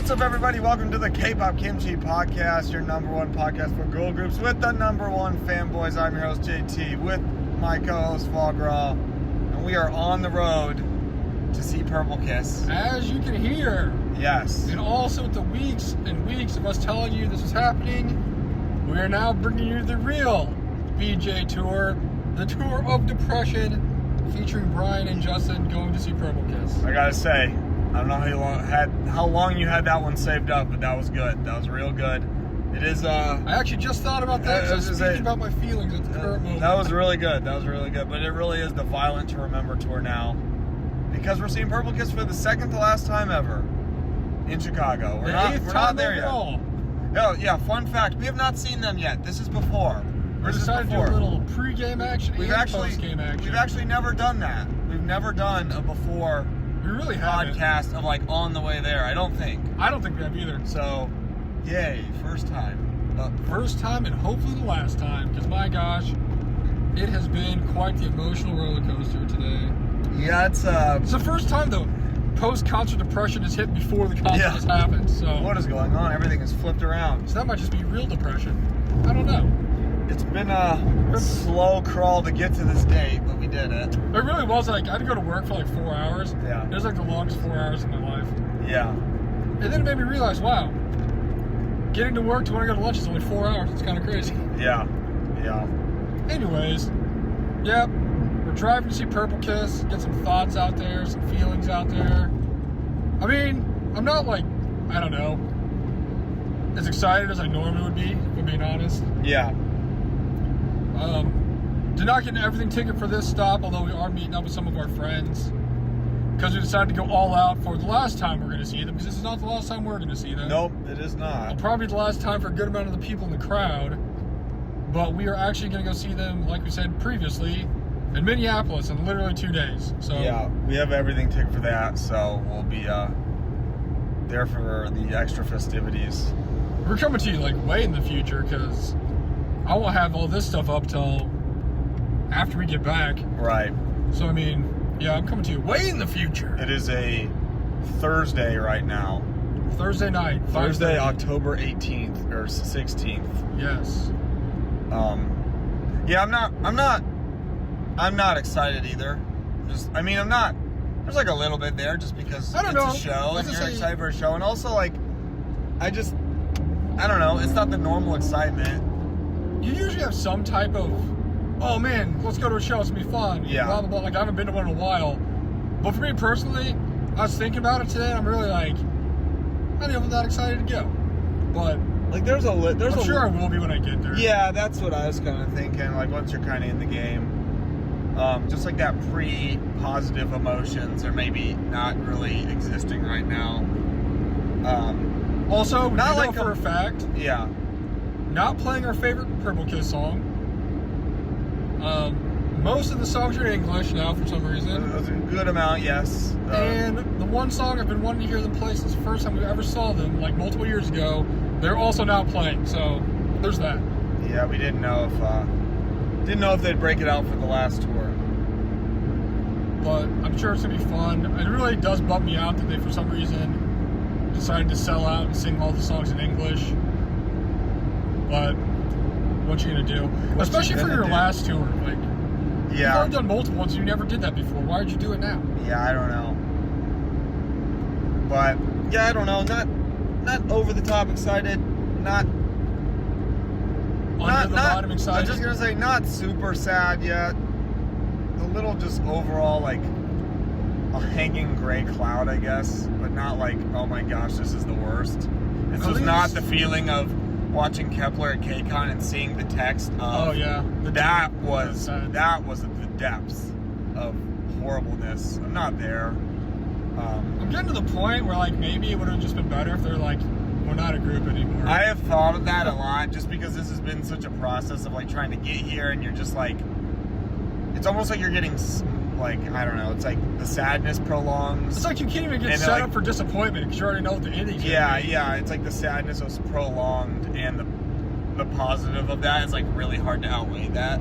What's up, everybody? Welcome to the K-Pop Kimchi Podcast, your number one podcast for girl groups with the number one fanboys. I'm your host, JT, with my co-host, Fograw, and we are on the road to see Purple Kiss. As you can hear. Yes. And also with the weeks and weeks of us telling you this was happening, we are now bringing you the real BJ Tour, the Tour of Depression, featuring Brian and Justin going to see Purple Kiss. I gotta say, I don't know how long you had that one saved up, but that was good. That was real good. It is. I actually just thought about that. I was speaking about my feelings at the current moment. That was really good. That was really good. But it really is the Violent to Remember tour now, because we're seeing Purple Kiss for the second to last time ever in Chicago. We're not there yet. Oh yeah. Fun fact: we have not seen them yet. This is before. We decided to do a little pre-game action and post-game action. We've actually never done that. We've never done a before. We really haven't. Podcast of like on the way there. I don't think we have either. So, yay, first time. First time and hopefully the last time, because my gosh, it has been quite the emotional roller coaster today. Yeah, it's the first time though. Post-concert depression is hit before the concert has happened. So what is going on? Everything is flipped around. So that might just be real depression. I don't know. It's been a slow crawl to get to this date, but we did it. It really was. Like, I had to go to work for like 4 hours. Yeah. It was like the longest 4 hours of my life. Yeah. And then it made me realize, wow, getting to work to when I go to lunch is only 4 hours. It's kind of crazy. Yeah. Yeah. Anyways, yep, we're driving to see Purple Kiss, get some thoughts out there, some feelings out there. I mean, I'm not like, I don't know, as excited as I normally would be, if I'm being honest. Yeah. Did not get an everything ticket for this stop, although we are meeting up with some of our friends, because we decided to go all out for the last time we're going to see them, because this is not the last time we're going to see them. Nope, it is not. It'll probably be the last time for a good amount of the people in the crowd, but we are actually going to go see them, like we said previously, in Minneapolis in literally 2 days. So yeah, we have everything ticket for that, so we'll be there for the extra festivities. We're coming to you like way in the future, because I won't have all this stuff up till after we get back. Right. So, I mean, yeah, I'm coming to you way in the future. It is a Thursday right now. Thursday night. Thursday, October 18th or 16th. Yes. Yeah, I'm not excited either. I'm not. There's like a little bit there just because it's a show and you're excited for a show. And also, like, I don't know. It's not the normal excitement. You usually have some type of, oh man, let's go to a show, it's gonna be fun. Yeah. Blah, blah, blah. Like, I haven't been to one in a while. But for me personally, I was thinking about it today and I'm really like, I don't know if I'm that excited to go. But, like, I'm sure I will be when I get there. Yeah, that's what I was kind of thinking. Like, once you're kind of in the game, just like that pre-positive emotions are maybe not really existing right now. Also, not we like know for a fact. Yeah. Not playing our favorite Purple Kiss song. Most of the songs are in English now for some reason. There's a good amount, yes. And the one song I've been wanting to hear them play since the first time we ever saw them, like multiple years ago, they're also now playing. So there's that. Yeah, we didn't know if they'd break it out for the last tour. But I'm sure it's gonna be fun. It really does bum me out that they, for some reason, decided to sell out and sing all the songs in English. But what you gonna do? Especially for your last tour. Like, you've already done multiple ones and you never did that before. Why would you do it now? Yeah, I don't know. But yeah, I don't know. Not over the top excited. Not under the bottom excited. I'm just gonna say not super sad yet. A little just overall like a hanging gray cloud, I guess. But not like, oh my gosh, this is the worst. This was not the feeling of watching Kepler at KCON and seeing the text of, oh yeah, that was the depths of horribleness. I'm not there. I'm getting to the point where like maybe it would have just been better if they're like, we're not a group anymore. I have thought of that a lot, just because this has been such a process of like trying to get here, and you're just like, it's almost like you're getting like, I don't know, it's like the sadness prolongs. It's like you can't even get set up for disappointment because you already know what the ending's gonna be. Yeah, it's like the sadness was prolonged, and the positive of that is like really hard to outweigh that.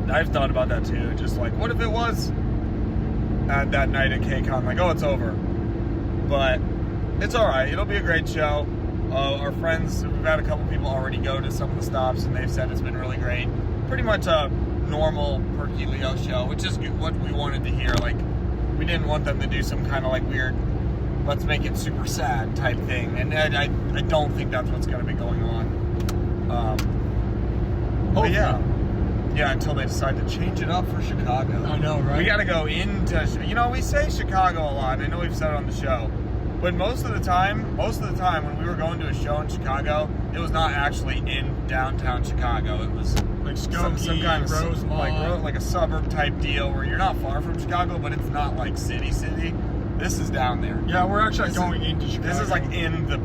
I've thought about that too, just like, what if it was at that night at KCON, like, oh, it's over. but it's all right. It'll be a great show. Our friends, we've had a couple people already go to some of the stops, and they've said it's been really great. Pretty much a normal Purki Leo show, which is what we wanted to hear. Like, we didn't want them to do some kind of like weird, let's make it super sad type thing, and I don't think that's what's going to be going on. But yeah, until they decide to change it up for Chicago. I know, right? We got to go into, we say Chicago a lot, and I know we've said it on the show, but most of the time when we were going to a show in Chicago, it was not actually in downtown Chicago. It was like Skokie, some kind of Rosemont, like a suburb type deal where you're not far from Chicago, but it's not like city. This is down there. Yeah, we're actually going into Chicago. This is like in the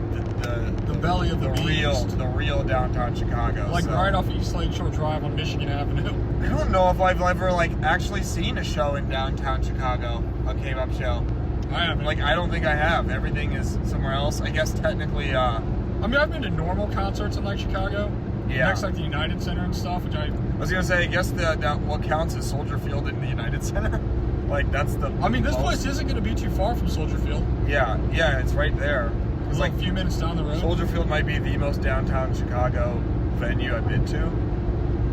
belly of the beast. The real downtown Chicago. Like right off East Lakeshore Drive on Michigan Avenue. I don't know if I've ever like actually seen a show in downtown Chicago, a came-up show. I haven't. Like, I don't think I have. Everything is somewhere else. I guess technically, I mean, I've been to normal concerts in like Chicago. Yeah. Next, like the United Center and stuff, which I was gonna say, I guess that what counts as Soldier Field in the United Center. Like, that's the. I mean, this place isn't going to be too far from Soldier Field. Yeah, it's right there. It's like a few minutes down the road. Soldier Field might be the most downtown Chicago venue I've been to,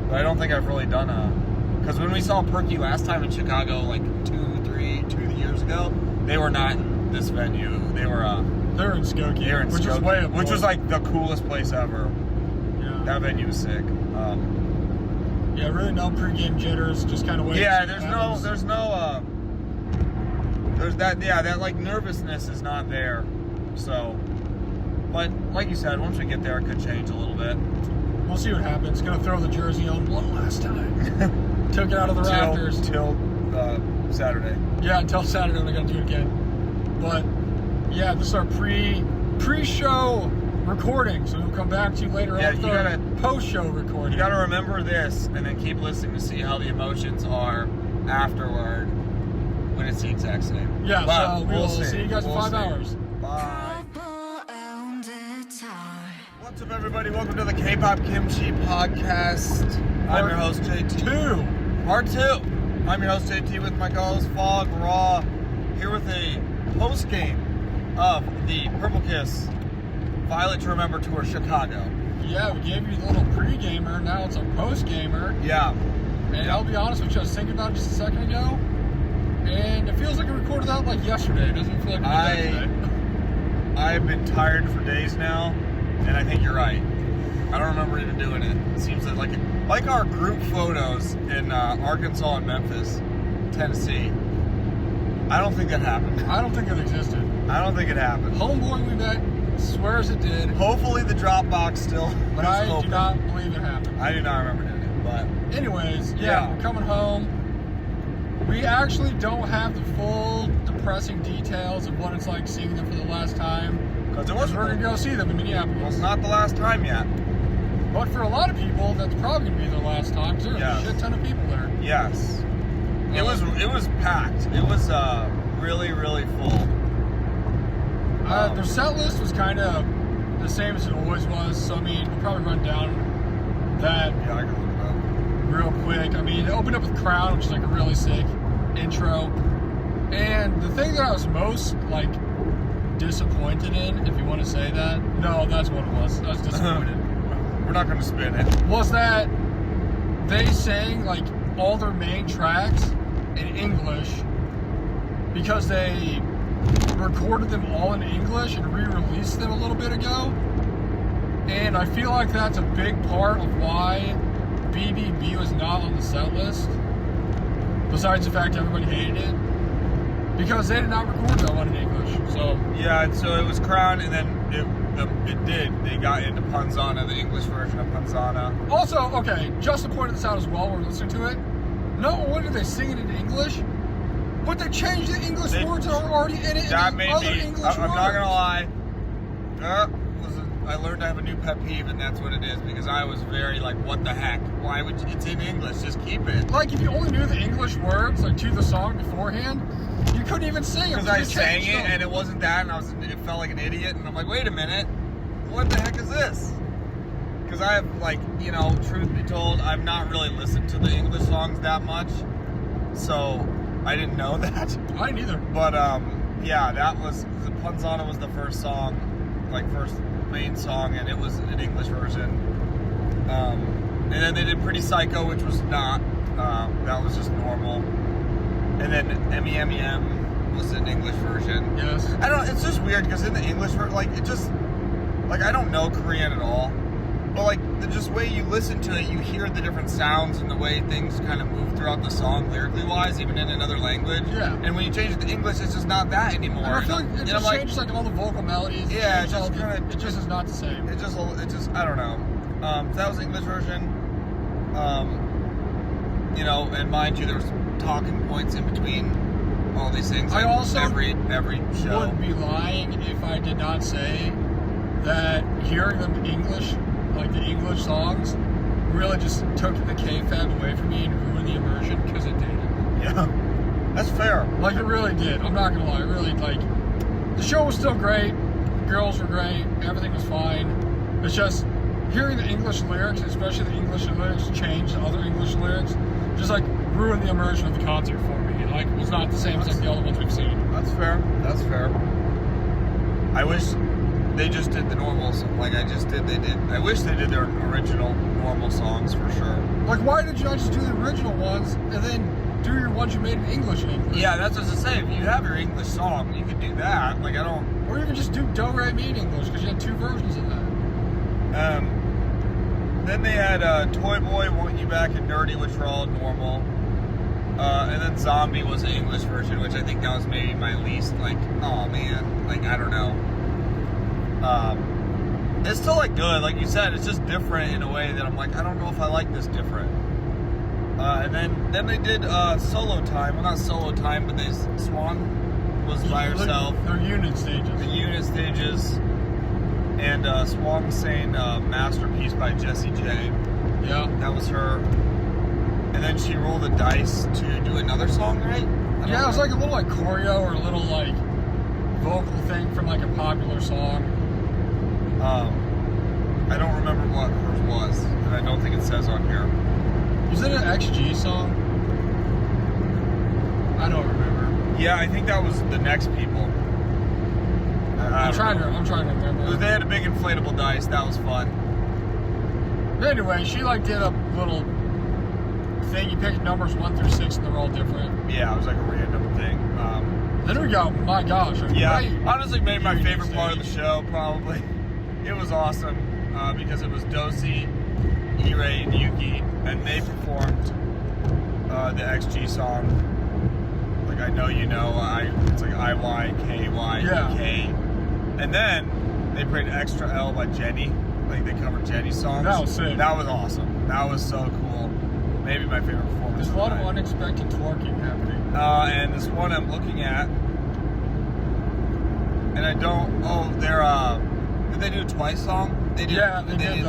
but I don't think I've really done because when we saw Purki last time in Chicago, like 2 years ago, they were not in this venue. They're in Skokie, which is way up which was like the coolest place ever. Yeah. That venue was sick. Yeah, really no pregame jitters, just kind of waiting. Yeah, there's that like nervousness is not there. So, but like you said, once we get there, it could change a little bit. We'll see what happens. Gonna throw the jersey on one last time. Took it out of the rafters. Till Saturday. Yeah, until Saturday when I gotta do it again. But yeah, this is our pre-show recording, so we'll come back to you later on post-show recording. You gotta remember this, and then keep listening to see how the emotions are afterward when it's the exact same. Yeah, but so we'll see you guys in 5 hours. Bye. What's up, everybody? Welcome to the K-Pop Kimchi Podcast. I'm your host, JT. Part 2. I'm your host, JT, with my co-host, Fog Raw, here with a post-game of the Purple Kiss Violet to Remember Tour Chicago. Yeah, we gave you the little pre-gamer, now it's a post-gamer. Yeah. And I'll be honest with you, I was thinking about it just a second ago, and it feels like we recorded that like yesterday. It doesn't feel like we did that today. I've been tired for days now, and I think you're right. I don't remember even doing it. It seems that like our group photos in Arkansas and Memphis, Tennessee. I don't think that happened. I don't think it existed. I don't think it happened. Homeboy we met swears it did. Hopefully the Dropbox still but I open. Do not believe it happened. I do not remember doing it, but anyways, yeah, we're coming home. We actually don't have the full depressing details of what it's like seeing them for the last time. Because we're going to go see them in Minneapolis. Well, it's not the last time yet. But for a lot of people, that's probably going to be their last time, because there's a shit ton of people there. Yes. It was packed. It was really, really full. Their set list was kind of the same as it always was, so I mean, we'll probably run down that I can look it up real quick. I mean, it opened up with Crown, which is like a really sick intro. And the thing that I was most like disappointed in, if you want to say that, no, that's what it was. I was disappointed. We're not going to spin it. Was that they sang like all their main tracks in English because they recorded them all in English and re-released them a little bit ago. And I feel like that's a big part of why BBB was not on the set list. Besides the fact everybody hated it. Because they did not record that one in English. So yeah, so it was Crown, and then it did. They got into Punzana, the English version of Punzana. Also, okay, just to point this out as well, we're listening to it. Not only did they sing it in English, but they changed the English words that are already in it. That made other me. English I'm words. not gonna lie. I learned I have a new pet peeve, and that's what it is. Because I was very like, what the heck? Why would it's in English? Just keep it. Like if you only knew the English words like to the song beforehand, you couldn't even sing it. Because I sang it and it wasn't that, and it felt like an idiot. And I'm like, wait a minute, what the heck is this? Because I have like, truth be told, I've not really listened to the English songs that much, so I didn't know that. I didn't either. But Yeah, that was the Punzana was the first song, like first main song, and it was an English version. And then they did Pretty Psycho, which was not. That was just normal. And then M.E.M.E.M. was an English version. Yes. I don't know, it's just weird because in the English version, like, it just, like, I don't know Korean at all. But, like, the just way you listen to it, you hear the different sounds and the way things kind of move throughout the song, lyrically-wise, even in another language. Yeah. And when you change it to English, it's just not that anymore. And I feel like it just changes, like, all the vocal melodies. Yeah, it just is not the same. It just, I don't know. So that was the English version. You know, and mind you, there's talking points in between all these things. I also every show would be lying if I did not say that hearing them English, like the English songs, really just took the K-Fab away from me and ruined the immersion, because it did. Yeah, that's fair. Like, it really did. I'm not gonna lie. It really, like, the show was still great. The girls were great. Everything was fine. It's just hearing the English lyrics, especially the English lyrics change to other English lyrics, just like ruined the immersion of the concert for me. Like, it was not the same as like the other ones we've seen. That's fair. That's fair. I wish they just did the normals. Like I wish they did their original normal songs for sure. Like, why did you not just do the original ones and then do your ones you made in English? Yeah, that's what I was to say. If you have your English song, you could do that. Like, I don't. Or even just do Do Re Mi in English, because you had two versions of that. Then they had Toy Boy, Want You Back, and Nerdy, which were all normal. And then Zombie was the English version, which I think that was maybe my least, like, oh man, like, I don't know. It's still, like, good. Like you said, it's just different in a way that I'm like, I don't know if I like this different. And then they did Solo Time. Well, not Solo Time, but Swan was by herself. Their unit stages. The unit stages. And Swan sang Masterpiece by Jessie J. Yeah. That was her. And then she rolled the dice to do another song, right? Yeah, it was like a little like choreo or a little like vocal thing from like a popular song. I don't remember what hers was, and I don't think it says on here. Was it an XG song? I don't remember. Yeah, I think that was the next people. I'm trying to remember. They had a big inflatable dice. That was fun. But anyway, she like did a little thing. You picked numbers 1 through 6, and they're all different. Yeah, it was like a random thing. Then we got, my gosh. Yeah, honestly, made my favorite part of the show, probably. It was awesome because it was Dosi, E-Ray, and Yuki, and they performed the XG song. Like, I Know You Know, it's like IYKYK. Yeah. And then they played Extra L by Jenny. Like, they covered Jenny's songs. That was sick. That was awesome. That was so cool. Maybe my favorite performance. There's a lot of unexpected twerking happening. And this one I'm looking at, and I don't. Oh, they're. Did they do a Twice song? They did. Yeah, they did.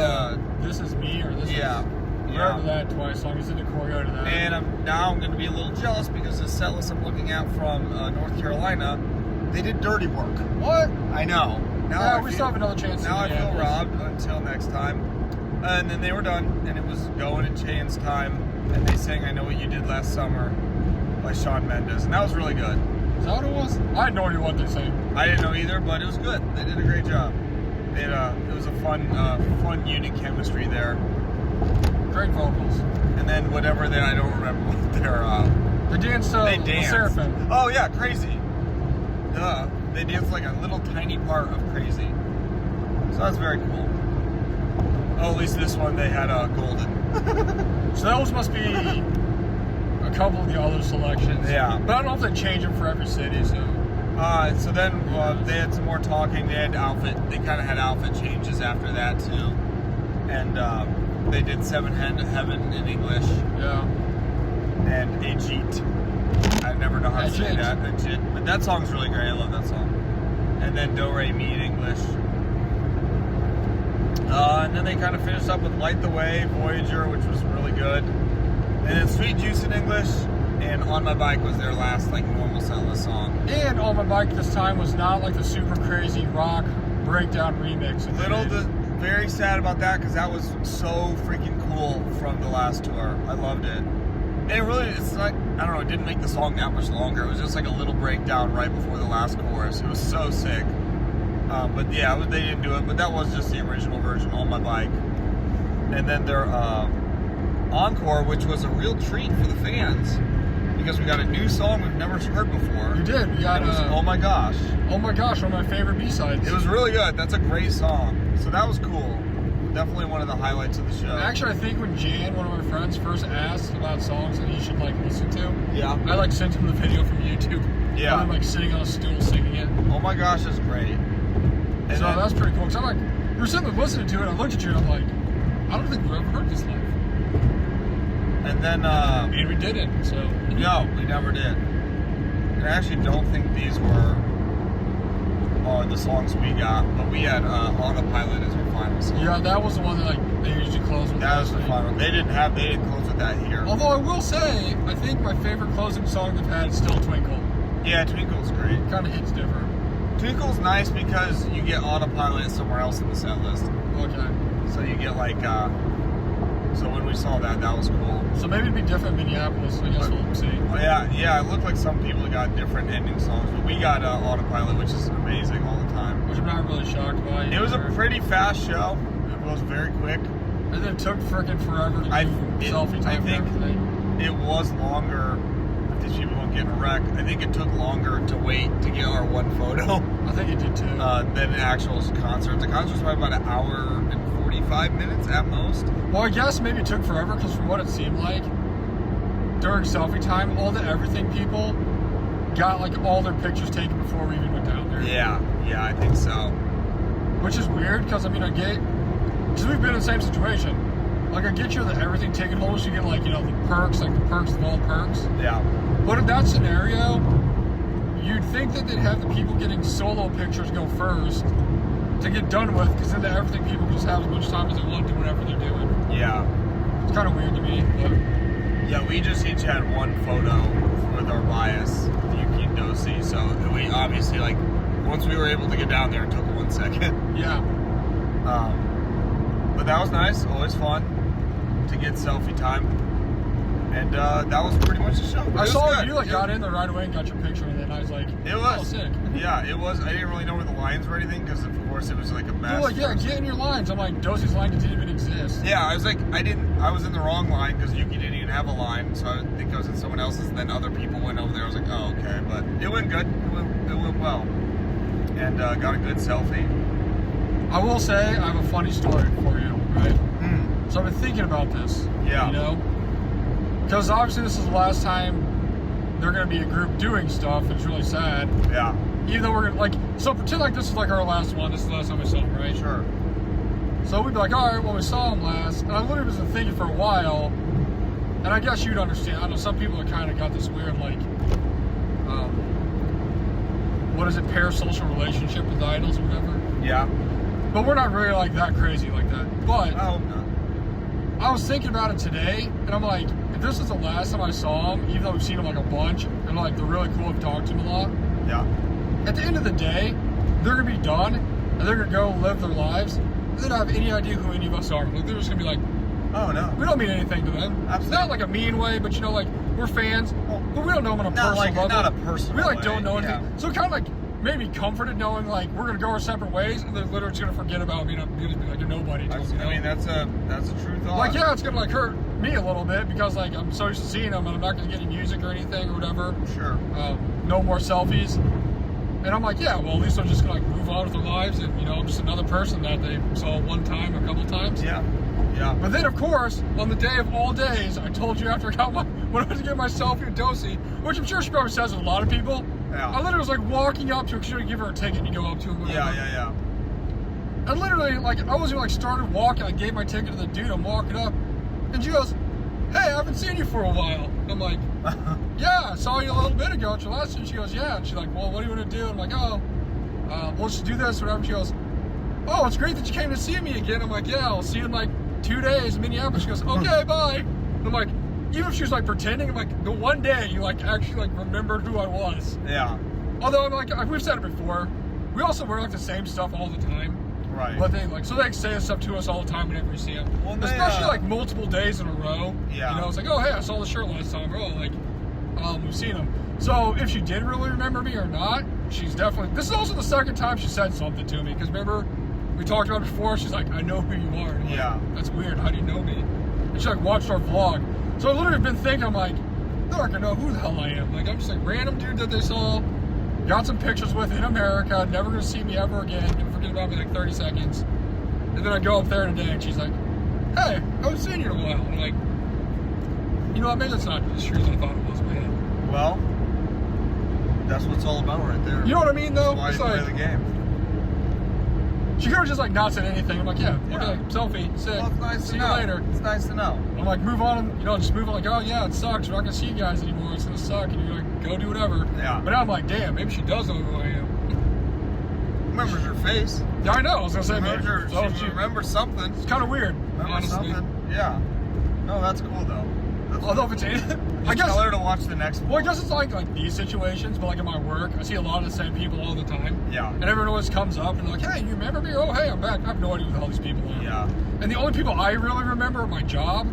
This Is Me or This Is. Whatever that Twice song. He's in the choreo to that. And I'm going to be a little jealous because the set list I'm looking at from North Carolina, they did Dirty Work. What? I know. Now we still have another chance. Now I feel robbed until next time. And then they were done, and it was Going and Chain's time, and they sang "I Know What You Did Last Summer" by Shawn Mendes, and that was really good. Is that what it was? I had no idea what they sang. I didn't know either, but it was good. They did a great job. It was a fun unit chemistry there. Great vocals. And then whatever that I don't remember what they danced. They danced. Seraphim. Oh yeah, Crazy. Duh. They danced like a little tiny part of Crazy. So that's very cool. Oh, at least this one they had Golden. So those must be a couple of the other selections. Yeah. But I don't know if they change them for every city, so. So then they had some more talking. They had They kind of had outfit changes after that too. And they did Seven Heaven in English. Yeah. And Ajit. I never know how to say that. Ajit. But that song's really great. I love that song. And then Do Re Mi in English. And then they kind of finished up with Light the Way, Voyager, which was really good. And then Sweet Juice in English, and On My Bike was their last, like, normal setlist song. And On My Bike this time was not like the super crazy rock breakdown remix. Very sad about that, because that was so freaking cool from the last tour. I loved it. it really, it's like, I don't know, it didn't make the song that much longer. It was just like a little breakdown right before the last chorus. It was so sick. But yeah, they didn't do it, but that was just the original version on my bike. And then their encore, which was a real treat for the fans, because we got a new song we've never heard before. You did. We got it was Oh My Gosh. Oh My Gosh, one of my favorite B-sides. It was really good. That's a great song. So that was cool. Definitely one of the highlights of the show. Actually, I think when Jan, one of my friends, first asked about songs that he should like listen to, yeah, I like sent him the video from YouTube. Yeah, I'm like sitting on a stool singing it. Oh My Gosh is great. And so that's pretty cool. Cause I'm like, you were sitting there listening to it. I looked at you and I'm like, I don't think we've ever heard this live. And then and we didn't. So no, we never did. And I actually don't think these were the songs we got, but we had Autopilot as our final song. Yeah, that was the one that like they usually close with. That was the final. They didn't close with that here. Although I will say, I think my favorite closing song they've had is still Twinkle. Yeah, Twinkle's great. Kind of hits different. Twinkle's nice because you get Autopilot somewhere else in the set list. Okay. So you get like, so when we saw that, that was cool. So maybe it'd be different in Minneapolis. I guess we'll see. Well, yeah. It looked like some people got different ending songs, but we got Autopilot, which is amazing all the time. Which I'm not really shocked by. It was a pretty fast show. It was very quick. And then it took freaking forever to do selfie time and everything. It was longer. These people won't get in a wreck. I think it took longer to wait to get our one photo. I think it did too. Than the actual concert. The concert was probably about an hour and 45 minutes at most. Well, I guess maybe it took forever because from what it seemed like, during selfie time, all the everything people got like all their pictures taken before we even went down there. Yeah, I think so. Which is weird because I mean, because we've been in the same situation. Like, I get you the everything ticket holders, you get like, you know, the perks, like the perks of all perks. Yeah. But in that scenario, you'd think that they'd have the people getting solo pictures go first to get done with, because then the everything people can just have as much time as they want to do whatever they're doing. Yeah. It's kind of weird to me, but... Yeah, we just each had one photo with our bias, Yuki and Dosi, so we obviously, like, once we were able to get down there, it took 1 second. Yeah. But that was nice, always fun to get selfie time. And that was pretty much the show. I saw you got in there right away and got your picture, and then I was like, it was oh, sick. Yeah, it was. I didn't really know where the lines were or anything because, of course, it was like a mess. You're like, yeah, get in your lines. I'm like, Dosi's line didn't even exist. Yeah, I was like, I was in the wrong line because Yuki didn't even have a line, so I think I was in someone else's, and then other people went over there. I was like, oh, okay, but it went good. It went well, and got a good selfie. I will say, I have a funny story for you, right? So I've been thinking about this. Yeah. You know? Because obviously this is the last time they're going to be a group doing stuff. It's really sad. Yeah. Even though we're going to, like, so pretend like this is like our last one. This is the last time we saw him, right? Sure. So we'd be like, all right, well, we saw him last. And I literally was thinking for a while, and I guess you'd understand. I know some people have kind of got this weird, like, what is it, parasocial relationship with idols or whatever. Yeah. But we're not really like that crazy like that. But I hope not. I was thinking about it today, and I'm like, if this is the last time I saw him, even though we've seen him like a bunch, and like they're really cool, I've talked to him a lot. Yeah. At the end of the day, they're gonna be done, and they're gonna go live their lives. They don't have any idea who any of us are. Like, they're just gonna be like, oh no, we don't mean anything to them. Absolutely. Not like a mean way, but you know, like we're fans, but we don't know them on a personal level. Not a personal. We like way. don't know anything. Yeah. So kind of like made me comforted knowing like we're gonna go our separate ways, and they're literally just gonna forget about me. Be like a nobody. I mean, that's a true thought. Like, yeah, it's gonna like hurt me a little bit because like I'm so used to seeing them, and I'm not gonna get any music or anything or whatever. Sure. No more selfies. And I'm like, yeah, well, at least they're just gonna like move on with their lives, and you know, I'm just another person that they saw one time, a couple times. Yeah. Yeah. But then, of course, on the day of all days, I told you after I got when I went to get my selfie with Dosi, which I'm sure she probably says with a lot of people. Yeah. I literally was like walking up to her, she would give her a ticket, and you go up to her. Yeah. And literally, like, I wasn't like started walking. I gave my ticket to the dude. I'm walking up, and she goes, "Hey, I haven't seen you for a while." I'm like, "Yeah, I saw you a little bit ago at your last one." She goes, "Yeah," and she's like, "Well, what do you want to do?" I'm like, "Oh, we'll just do this, whatever." She goes, "Oh, it's great that you came to see me again." I'm like, "Yeah, I'll see you in like 2 days in Minneapolis." She goes, "Okay, bye." And I'm like, even if she was like pretending, I'm like, the one day you like actually like remembered who I was. Yeah. Although I'm like, we've said it before, we also wear like the same stuff all the time. Right. But they like, so they say stuff to us all the time whenever we see them. Well, they, especially like multiple days in a row. Yeah. You know, it's like, oh hey, I saw the shirt last time. Oh, like, we've seen them. So if she did really remember me or not, she's definitely. This is also the second time she said something to me, because remember we talked about it before. She's like, I know who you are. And I'm Yeah. like, that's weird. How do you know me? And she like watched our vlog. So I literally been thinking, I'm like, they're not gonna know who the hell I am. Like, I'm just like random dude that they saw, got some pictures with in America, never gonna see me ever again, and forget about me like 30 seconds. And then I go up there today and she's like, hey, I haven't seen you in a while. And I'm like, you know what, maybe that's not as true as I thought it was, man. Well, that's what it's all about right there. You know what I mean, though? That's why you play the game. She could have just like not said anything. I'm like, yeah, okay, selfie, sick. Well, it's nice see to you know. later. It's nice to know. I'm like, move on, you know, just move on. Like, oh yeah, it sucks. We're not gonna see you guys anymore. It's gonna suck, and you're like, go do whatever. Yeah. But now I'm like, damn, maybe she does know who I am. Remembers your face. Yeah, I know. I was gonna say, maybe. She remembers something. It's kind of weird, Remember honestly. something. Yeah. No, that's cool though. That's Although if it's I guess tell her to watch the next one. Well, I guess it's like these situations, but like in my work, I see a lot of the same people all the time. Yeah. And everyone always comes up and they're like, hey, you remember me? Oh, hey, I'm back. I have no idea who the hell these people are. Yeah. And the only people I really remember at my job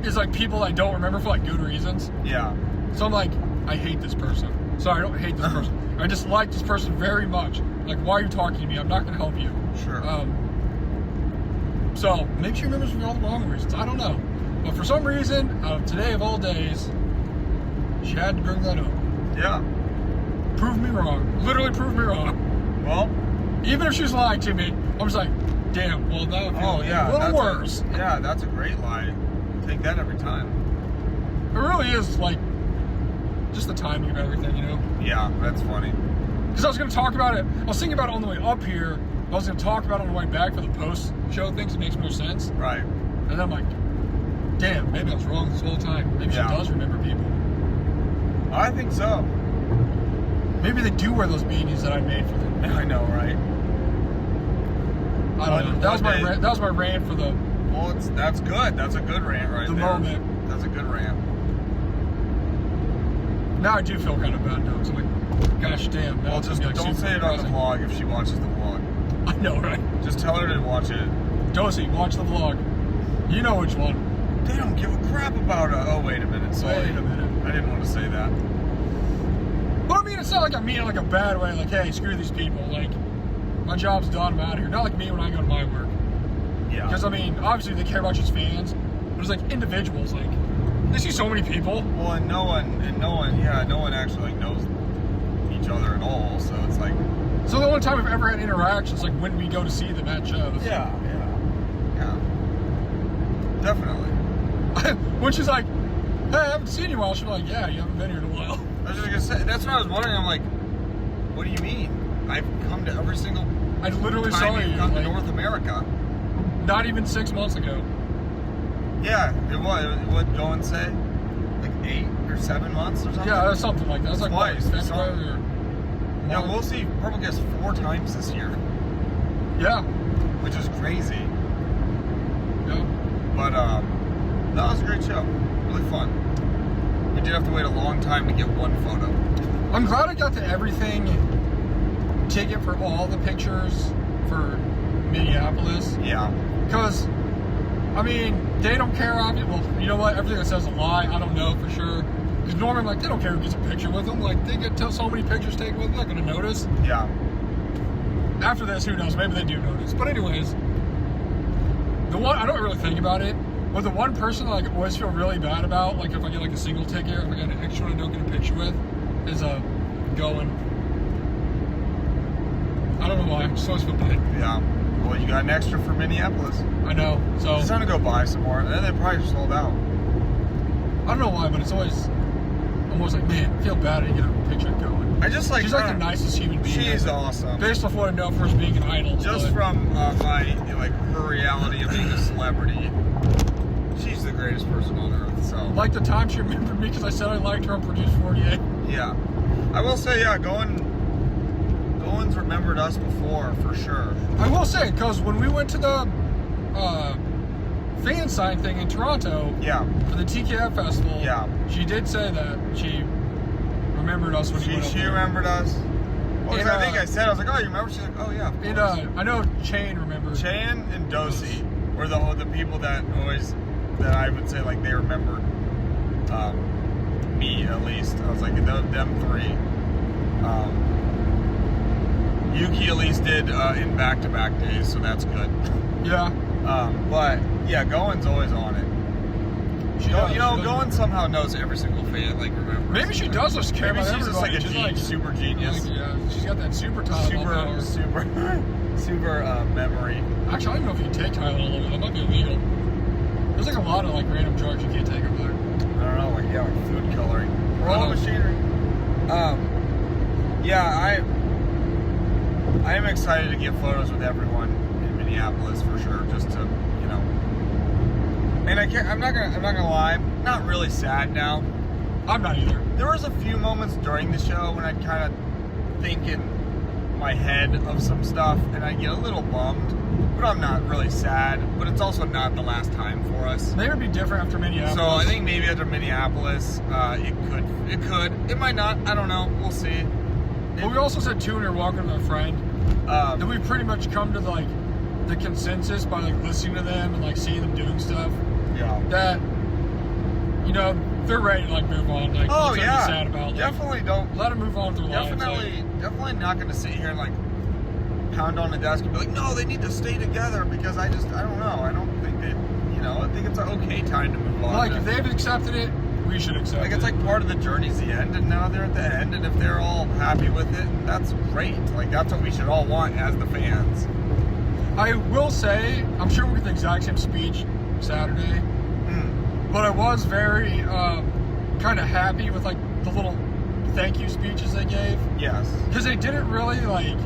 is like people I don't remember for like good reasons. Yeah. So I'm like, I hate this person. Sorry, I don't hate this person. I dislike this person very much. Like, why are you talking to me? I'm not going to help you. Sure. So maybe she remembers me all the wrong reasons. I don't know. But for some reason, today of all days, she had to bring that up. Yeah. Prove me wrong. Literally prove me wrong. Well, Even if she's lying to me, I'm just like, damn, well, now I feel a little worse. That's a great lie. Take that every time. It really is, like, just the timing of everything, you know? Yeah, that's funny. Because I was going to talk about it. I was thinking about it on the way up here. I was going to talk about it on the way back for the post-show things. It makes more sense. Right. And then I'm like, damn, maybe I was wrong this whole time. Maybe she does remember people. I think so. Maybe they do wear those beanies that I made for them. I know, right? I don't know. That was my rant for the... Well, that's good. That's a good rant right the there. moment. That's a good rant. Now I do feel kind of bad, though. Because I'm like, gosh damn. Well, just don't say it on the vlog if she watches the vlog. I know, right? Just tell her to watch it. Josie, watch the vlog. You know which one. They don't give a crap about oh, wait a minute. Sorry. Wait a minute. I didn't want to say that. But I mean, it's not like I mean it like a bad way. Like, hey, screw these people. Like, my job's done. I'm out of here. Not like me when I go to my work. Yeah. Because, I mean, obviously they care about you as fans. But it's like individuals. Like, they see so many people. Well, and no one actually like knows each other at all. So it's like. So the only time we've ever had interactions, like when we go to see them at shows. Yeah. Definitely. When she's like, hey, I haven't seen you in a while. She'll be like, yeah, you haven't been here in a while. I was just gonna say, that's what I was wondering. I'm like, what do you mean? I've come to every single I literally time saw you. you've come to Like, North America. not even 6 months ago. Yeah, it was. What go and say? Like 8 or 7 months or something? Yeah, something like that. It's like Twice, what, so- February or Yeah, March? we'll see Purple Guest 4 times this year, Yeah. which is crazy. Yeah. But that was a great show. Really fun. We did have to wait a long time to get one photo. I'm glad I got to everything ticket for all the pictures for Minneapolis. Yeah. Because, I mean, they don't care. Well, you know what? Everything that says a lie, I don't know for sure. Because normally I'm like, they don't care who gets a picture with them. Like, they get so many pictures taken with them, they're not going to notice. Yeah. After this, who knows? Maybe they do notice. But anyways, the one, I don't really think about it, but the one person that I like, always feel really bad about, like if I get like a single ticket or if I get an extra one I don't get a picture with, is going. I don't know why, I just always feel bad. Yeah. Well, you got an extra for Minneapolis. I know, so. It's time to go buy some more. And then they probably sold out. I don't know why, but it's always, I'm always like, man, I feel bad I didn't get a picture going. I just like She's like the nicest human being. She's awesome. Based off what I know for her being an idol. Just but from her reality of being a celebrity, she's the greatest person on earth. So like the time she remembered me because I said I liked her on Produce 48. yeah, I will say Goins remembered us before for sure. I will say, because when we went to the fan sign thing in Toronto for the TKF festival, she did say that she remembered us when she remembered us. Well, 'cause I think I said, I was like, oh, you remember? She's like, oh, yeah, of course. I know Chain remembers. Chan and Dosey were the people that I would say, like, they remembered me, at least. I was like, them three. Yuki at least did in back-to-back days, so that's good. Yeah. But, yeah, Goen's always on it. Goen somehow knows every single fan, like, remember. Maybe she does just care Maybe about she's just like everybody. a super genius. Like, yeah, she's got that super Tylenol. Super memory. Actually, I don't know if you can take Tylenol over there. That might be illegal. There's like a lot of like random drugs you can't take over there. I don't know, like food coloring. Raw machinery. Yeah, I am excited to get photos with everyone in Minneapolis for sure, just to, you know. And I'm not gonna lie, I'm not really sad now. I'm not either. There was a few moments during the show when I'd kind of think in my head of some stuff, and I'd get a little bummed. But I'm not really sad. But it's also not the last time for us. Maybe it'd be different after Minneapolis. So I think maybe after Minneapolis, it could. It might not. I don't know. We'll see. But we also said too when we were walking with our friend that we pretty much come to the consensus by like listening to them and like seeing them doing stuff. Yeah. That they're ready to like move on. Like, oh yeah. Be sad about. Like, definitely don't let them move on with their lives. Definitely not going to sit here and like pound on the desk and be like, no, they need to stay together because I don't know. I don't think they, I think it's an okay time to move on. Like if they've accepted it, we should accept it. Like it's like part of the journey's the end, and now they're at the end, and if they're all happy with it, that's great. Like that's what we should all want as the fans. I will say, I'm sure we'll get the exact same speech Saturday, but I was very kind of happy with like the little thank you speeches they gave. Yes. Because they didn't really like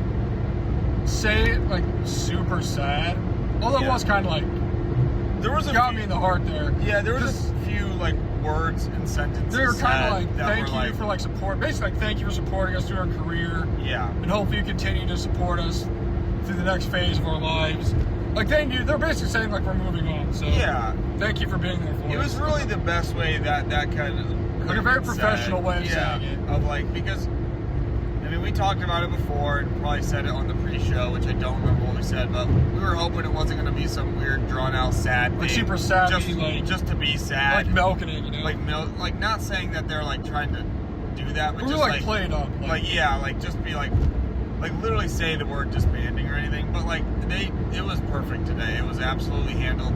say it like super sad, although it was kind of like got me in the heart there. Yeah, there was a few like words and sentences. They were kind of like thank you for like support, basically like thank you for supporting us through our career. Yeah. And hopefully you continue to support us through the next phase of our lives. Like they're basically saying like we're moving on. So yeah, thank you for being there for us. It was really the best way that kind of like a very professional way of saying it. Of like because I mean we talked about it before and probably said it on the pre-show, which I don't remember what we said, but we were hoping it wasn't going to be some weird drawn out sad thing. Like super sad, just to be sad, like milking it, like not saying that they're like trying to do that, but just like play it up, like just be like literally say the word disbanding or anything, but like it was perfect today. It was absolutely handled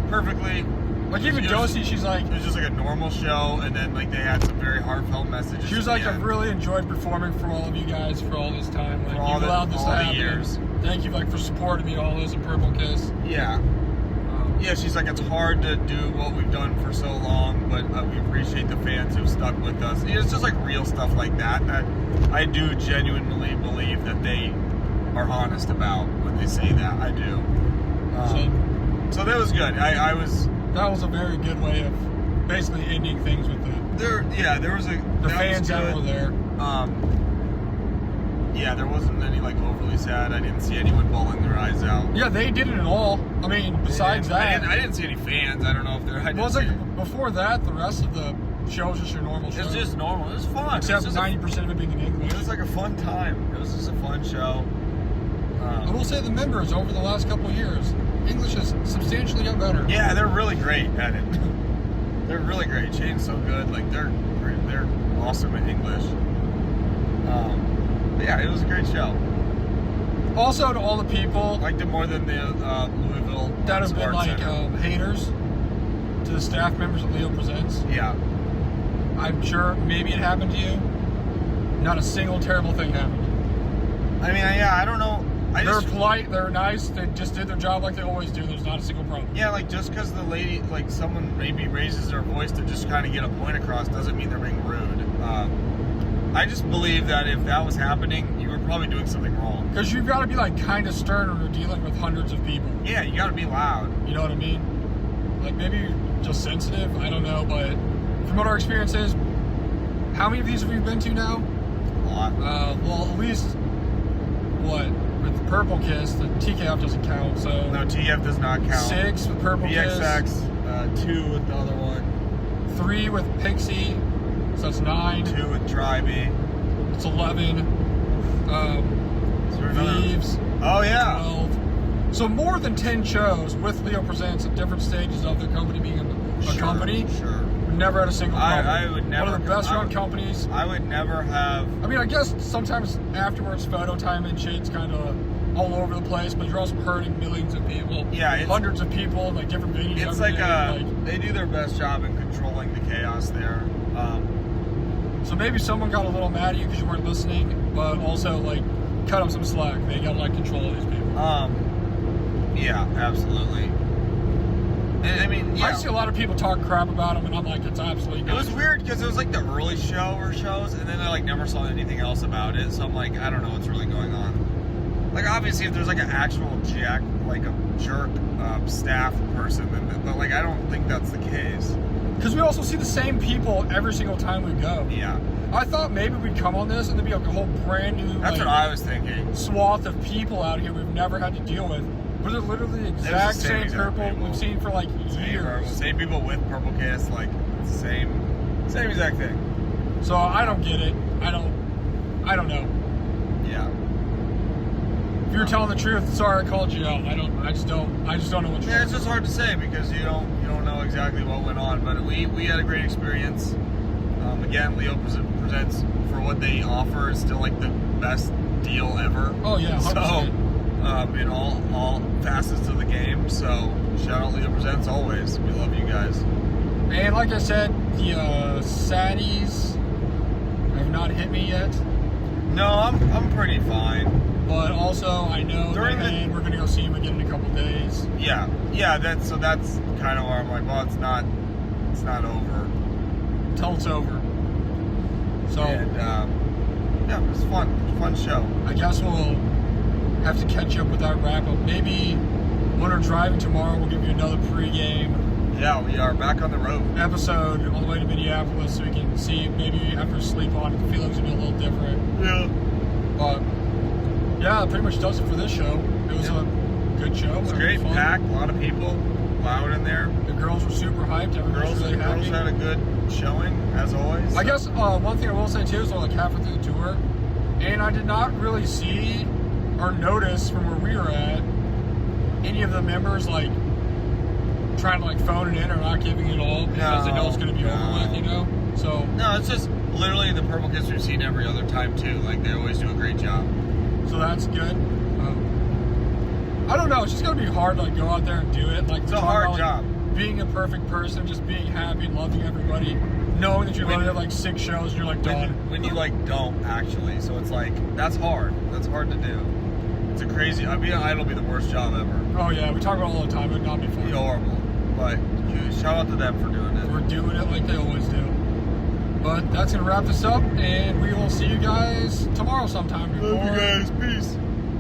perfectly. Like even Josie, she's like it was just like a normal show, and then like they had some very heartfelt messages. She was like, I've really enjoyed performing for all of you guys for all this time. Like for all the years. Thank you like for supporting me all this in Purple Kiss. Yeah. Yeah, she's like, it's hard to do what we've done for so long, but we appreciate the fans who've stuck with us. It's just like real stuff like that I do genuinely believe that they are honest about when they say that. I do. So that was good. That was a very good way of basically ending things with the fans that were there. Yeah, there wasn't any like overly sad. I didn't see anyone bawling their eyes out. Yeah, they didn't at all. I mean, besides that, I didn't see any fans. I don't know if they're. Well, it's like before that, the rest of the show was just your normal show. It's just normal. It was fun. Except 90% of it being in English. It was like a fun time. It was just a fun show. I will say the members over the last couple of years, English has substantially got better. Yeah, they're really great at it. They're really great. Shane's so good. Like they're awesome at English. Yeah, it was a great show. Also, to all the people, liked it more than the Louisville that have been like haters to the staff members of Leo Presents. Yeah, I'm sure maybe it happened to you. Not a single terrible thing happened. I mean, yeah, I don't know. They're polite, they're nice, they just did their job like they always do. There's not a single problem. Yeah, like just because the lady, like someone maybe raises their voice to just kind of get a point across doesn't mean they're being rude. I just believe that if that was happening, you were probably doing something wrong. Because you've got to be like kind of stern when you're dealing with hundreds of people. Yeah, you got to be loud. You know what I mean? Like maybe you're just sensitive, I don't know, but from what our experience is, how many of these have you been to now? A lot. Well, at least, with the Purple Kiss, the TKF doesn't count, so... No, TKF does not count. 6 with Purple BXX, Kiss. 2 with the other one. 3 with Pixie, so that's 9. 2 with Tribe. It's 11. Thieves. Oh yeah. 12. So more than 10 shows with Leo Presents at different stages of their company being a company. Sure. We've never had a single problem. I would never. One of the best run companies. I would never have. I mean, I guess sometimes afterwards photo time and shit's kind of all over the place, but you're also hurting millions of people. Yeah, hundreds of people in like different venues. It's every like, day. they do their best job in controlling the chaos there. So maybe someone got a little mad at you because you weren't listening, but also like cut up some slack. They got like control of these people. Yeah, absolutely. And I mean, yeah. I see a lot of people talk crap about them, and I'm like, it's absolutely It not was true. weird because it was like the early shows, and then I like never saw anything else about it. So I'm like, I don't know what's really going on. Like obviously, if there's like an actual jerk staff person, then but like I don't think that's the case. Because we also see the same people every single time we go. Yeah. I thought maybe we'd come on this and there'd be like a whole brand new That's what I was thinking. Swath of people out here we've never had to deal with. But they're literally the exact same purple we've seen for like years. Same people with Purple Kiss, like same exact thing. So I don't get it. I don't know. Yeah. If you're telling the truth, sorry I called you out. I just don't know what's Yeah, it's just hard to say because you don't know exactly what went on. But we had a great experience. Again, Leo Presents for what they offer is still like the best deal ever. Oh yeah, 100%. So in all facets of the game. So shout out Leo Presents always. We love you guys. And like I said, the Saddies have not hit me yet. No, I'm pretty fine. But also, I know we're going to go see him again in a couple days. Yeah. That's kind of where I'm like, well, it's not over Until it's over. So, and yeah, it was fun show. I guess we'll have to catch up with that wrap up. Maybe when we're driving tomorrow, we'll give you another pregame. Yeah, we are back on the road. Episode on the way to Minneapolis, so we can see maybe after sleep on it, the feelings will be a little different. Yeah. But yeah, that pretty much does it for this show. It was a good show. It was great, packed, a lot of people, loud in there. The girls were super hyped. Everybody was really happy. Girls had a good showing, as always. I guess one thing I will say too is like halfway through the tour, and I did not really see or notice from where we were at any of the members like trying to like phone it in or not giving it all because they know it's going to be over with, you know? So no, it's just literally the Purple Kiss we've seen every other time too. Like they always do a great job. So that's good. I don't know. It's just going to be hard to like go out there and do it. Like it's a hard job. Being a perfect person, just being happy and loving everybody, knowing that you're going to have like 6 shows and you're like done. When you like don't actually, so it's like that's hard. That's hard to do. It's a crazy. Being an idol would be the worst job ever. Oh yeah, we talk about it all the time. It would not be fun. It'd be horrible. But shout out to them for doing it. We're doing it like they always do. But that's going to wrap this up, and we will see you guys tomorrow sometime. Love you guys. Peace.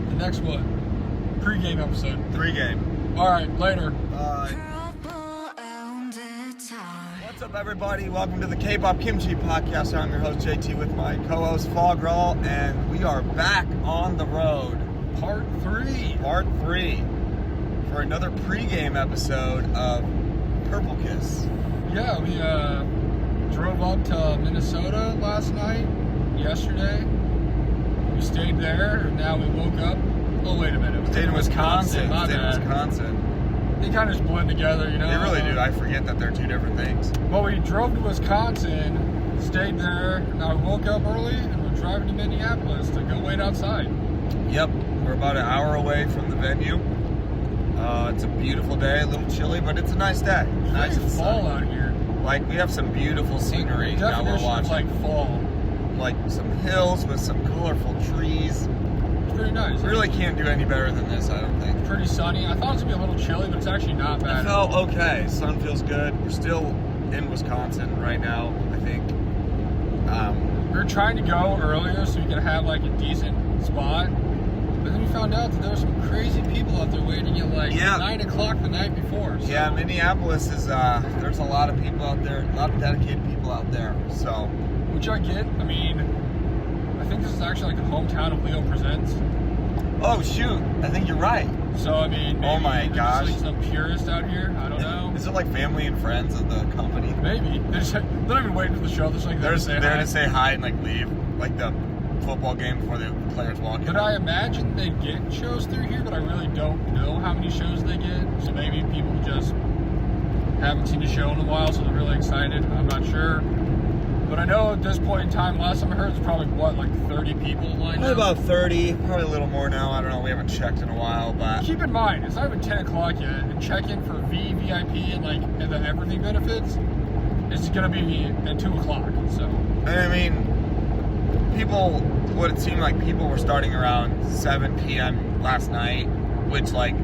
The next one. Pre-game episode. 3-game. All right, later. Bye. What's up, everybody? Welcome to the K-Pop Kimchi Podcast. I'm your host, JT, with my co-host, Fogral, and we are back on the road. Part 3. For another pre-game episode of Purple Kiss. Yeah, we drove up to Minnesota last night, yesterday. We stayed there, and now we woke up. Oh, wait a minute. Stayed in Wisconsin. My bad. They kind of just blend together, you know? They really do. I forget that they're 2 different things. Well, we drove to Wisconsin, stayed there, now we woke up early, and we're driving to Minneapolis to go wait outside. Yep. We're about an hour away from the venue. It's a beautiful day, a little chilly, but it's a nice day. It's nice and fall sunny. out here. Like, we have some beautiful scenery now we're watching. Like fall. Like some hills with some colorful trees. It's pretty nice. We really can't do any better than this, I don't think. Pretty sunny. I thought it was going to be a little chilly, but it's actually not bad. It felt okay. Sun feels good. We're still in Wisconsin right now, I think. We were trying to go earlier so we could have like a decent spot. But then we found out that there were some crazy people out there waiting at like 9 o'clock the night before. So. Yeah, Minneapolis is, there's a lot of people out there, a lot of dedicated people out there, so. Which I get. I mean, I think this is actually like the hometown of Leo Presents. Oh, shoot. I think you're right. So, I mean, maybe oh my gosh. There's like some purists out here. I don't know. Is it like family and friends of the company? Maybe. They're not even waiting for the show. They're just like they're there to say hi and like leave. Like the football game before the players walk in. But I imagine they get shows through here, but I really don't know how many shows they get. So maybe people just haven't seen a show in a while, so they're really excited. I'm not sure. But I know at this point in time, last time I heard, it's probably, what, like 30 people lined up? About 30, probably a little more now. I don't know. We haven't checked in a while, but... Keep in mind, it's not even 10 o'clock yet, and check-in for VIP and the everything benefits is going to be at 2 o'clock, so... And I mean, people, what it seemed like people were starting around 7 p.m. last night, which, like,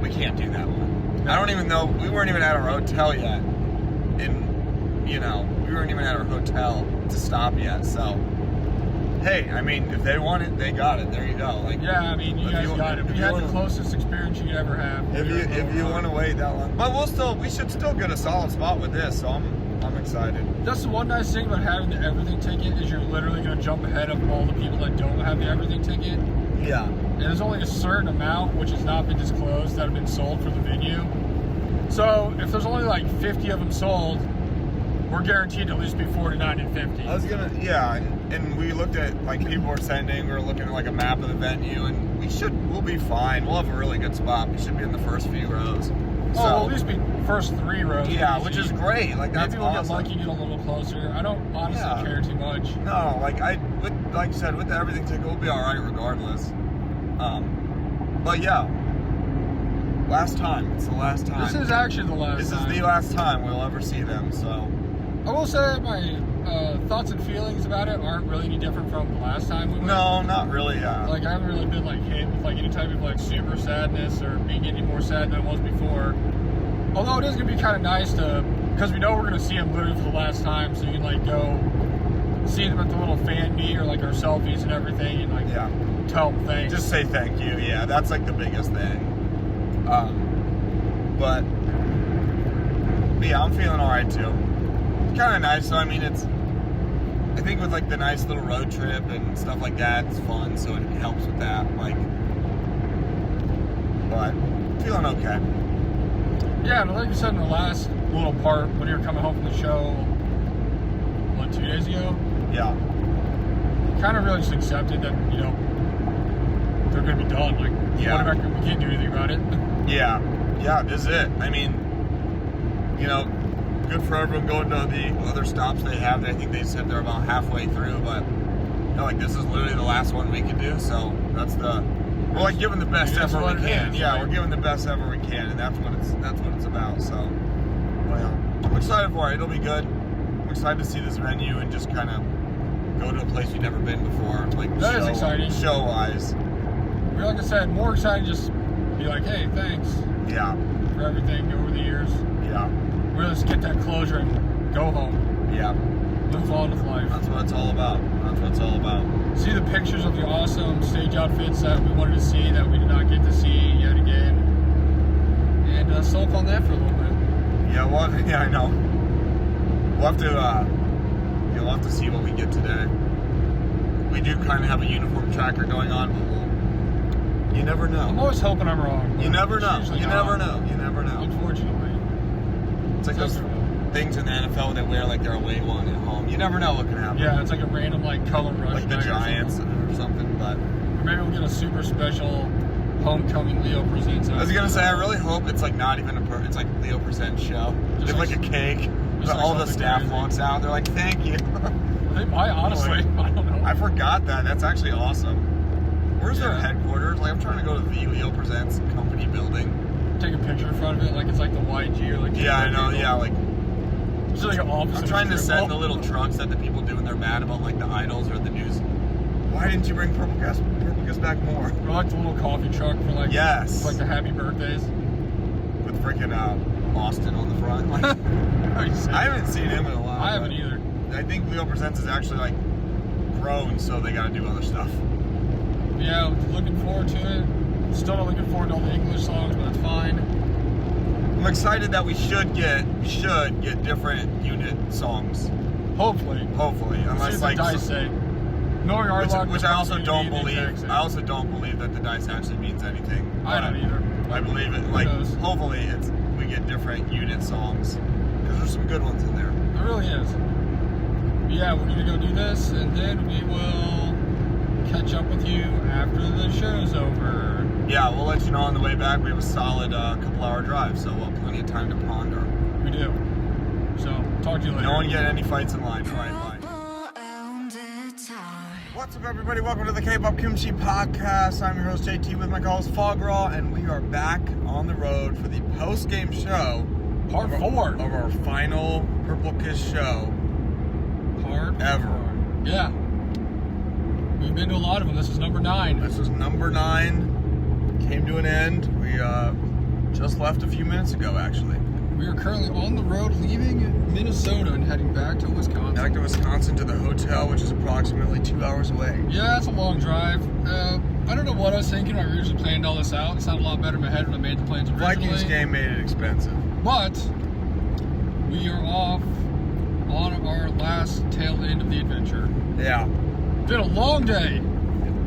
we can't do that one. I don't even know, we weren't even at our hotel yet. We weren't even at our hotel to stop yet, so... Hey, I mean, if they want it, they got it. There you go. Like, yeah, I mean, you guys got it. We had the closest experience you could ever have. If you want to wait that long, but we should still get a solid spot with this. So I'm excited. That's the one nice thing about having the everything ticket is you're literally going to jump ahead of all the people that don't have the everything ticket. Yeah. And there's only a certain amount which has not been disclosed that have been sold for the venue. So if there's only like 50 of them sold, we're guaranteed to at least be 49 and 50. And we looked at, like, people were sending, we were looking at, like, a map of the venue, and we'll be fine. We'll have a really good spot. We should be in the first few rows. So, we'll at least be first 3 rows. Yeah, which is great. Like, that's maybe we'll awesome. get lucky, get a little closer. I don't honestly care too much. No, like you said, with the everything ticket, we'll be all right regardless. But yeah, last time. It's the last time. This is actually the last time. This is the last time we'll ever see them, so. I will say my thoughts and feelings about it aren't really any different from the last time we went. No, not really, yeah. Like, I haven't really been, like, hit with, like, any type of, like, super sadness or being any more sad than I was before. Although it is going to be kind of nice to, because we know we're going to see them literally for the last time, so you can, like, go see them at the little fan meet or, like, our selfies and everything and, like, tell them thanks. Just say thank you, yeah. That's, like, the biggest thing. But yeah, I'm feeling all right, too. Kind of nice. So I mean, I think with like the nice little road trip and stuff like that, it's fun. So it helps with that. Like, but feeling okay. Yeah, and like you said in the last little part when you were coming home from the show, what, 2 days ago? Yeah. Kind of really just accepted that they're gonna be done. Like, whatever, we can't do anything about it. Yeah, this is it. I mean, good for everyone going to the other stops they have. I think they said they're about halfway through, but like this is literally the last one we can do. So we're like giving the best effort we can. Yeah, we're giving the best effort we can, and that's what it's about. So, I'm excited for it. It'll be good. I'm excited to see this venue and just kind of go to a place we've never been before. Like that is exciting. Show wise. Like I said, more excited. Just be like, hey, thanks. Yeah. For everything over the years. Yeah. Really just get that closure and go home. Yeah. Move on with life. That's what it's all about. See the pictures of the awesome stage outfits that we wanted to see that we did not get to see yet again. And soak on that for a little bit. Yeah, I know. We'll have to, you'll have to see what we get today. We do kind of have a uniform tracker going on, but you never know. I'm always hoping I'm wrong. You never know. You never know. Unfortunately. It's like those things in the NFL they wear like their away one at home. You never know what can happen. Yeah, it's like a random like color rush. Like the Giants or something, but... Or maybe we'll get a super special homecoming Leo Presents. I was going to say, I really hope it's like not even it's like Leo Presents show. It's like a cake that all the staff wants out. They're like, thank you. They might, honestly. I don't know. I forgot that. That's actually awesome. Where's their headquarters? Like, I'm trying to go to the Leo Presents company building. Take a picture in front of it, like it's like the YG or like... Yeah, I know, yeah, like... It's like an office. I'm trying to send the little trucks that the people do when they're mad about, like, the idols or the news. Why didn't you bring Purple Gas back more? Or like the little coffee truck for, like... Yes. Like the happy birthdays. With freaking Austin on the front. Like, I haven't seen him in a while. I haven't either. I think Leo Presents is actually, like, grown, so they gotta do other stuff. Yeah, looking forward to it. Still not looking forward to all the English songs, but it's fine. I'm excited that we should get different unit songs. Hopefully. Unless like the dice say. Knowing our luck, which I also don't believe. I also don't believe that the dice actually means anything. I don't either. I believe it. Like hopefully we get different unit songs because there's some good ones in there. There really is. But yeah, we're gonna go do this, and then we will with you after the show's over. Yeah, we'll let you know on the way back. We have a solid couple-hour drive, so we'll have plenty of time to ponder. We do. So, talk to you later. No one get any fights in line. All right, bye. What's up, everybody? Welcome to the K-Pop Kimchi Podcast. I'm your host, JT, with my co-host, Fograw, and we are back on the road for the post-game show. Part 4 of our final Purple Kiss show. Part ever. 4. Yeah. We've been to a lot of them. This is number 9. This was number 9. Came to an end. We just left a few minutes ago, actually. We are currently on the road leaving Minnesota and heading back to Wisconsin. Back to Wisconsin to the hotel, which is approximately 2 hours away. Yeah, it's a long drive. I don't know what I was thinking when I originally planned all this out. It sounded a lot better in my head when I made the plans originally. Vikings game made it expensive. But we are off on our last tail end of the adventure. Yeah. Been a long day.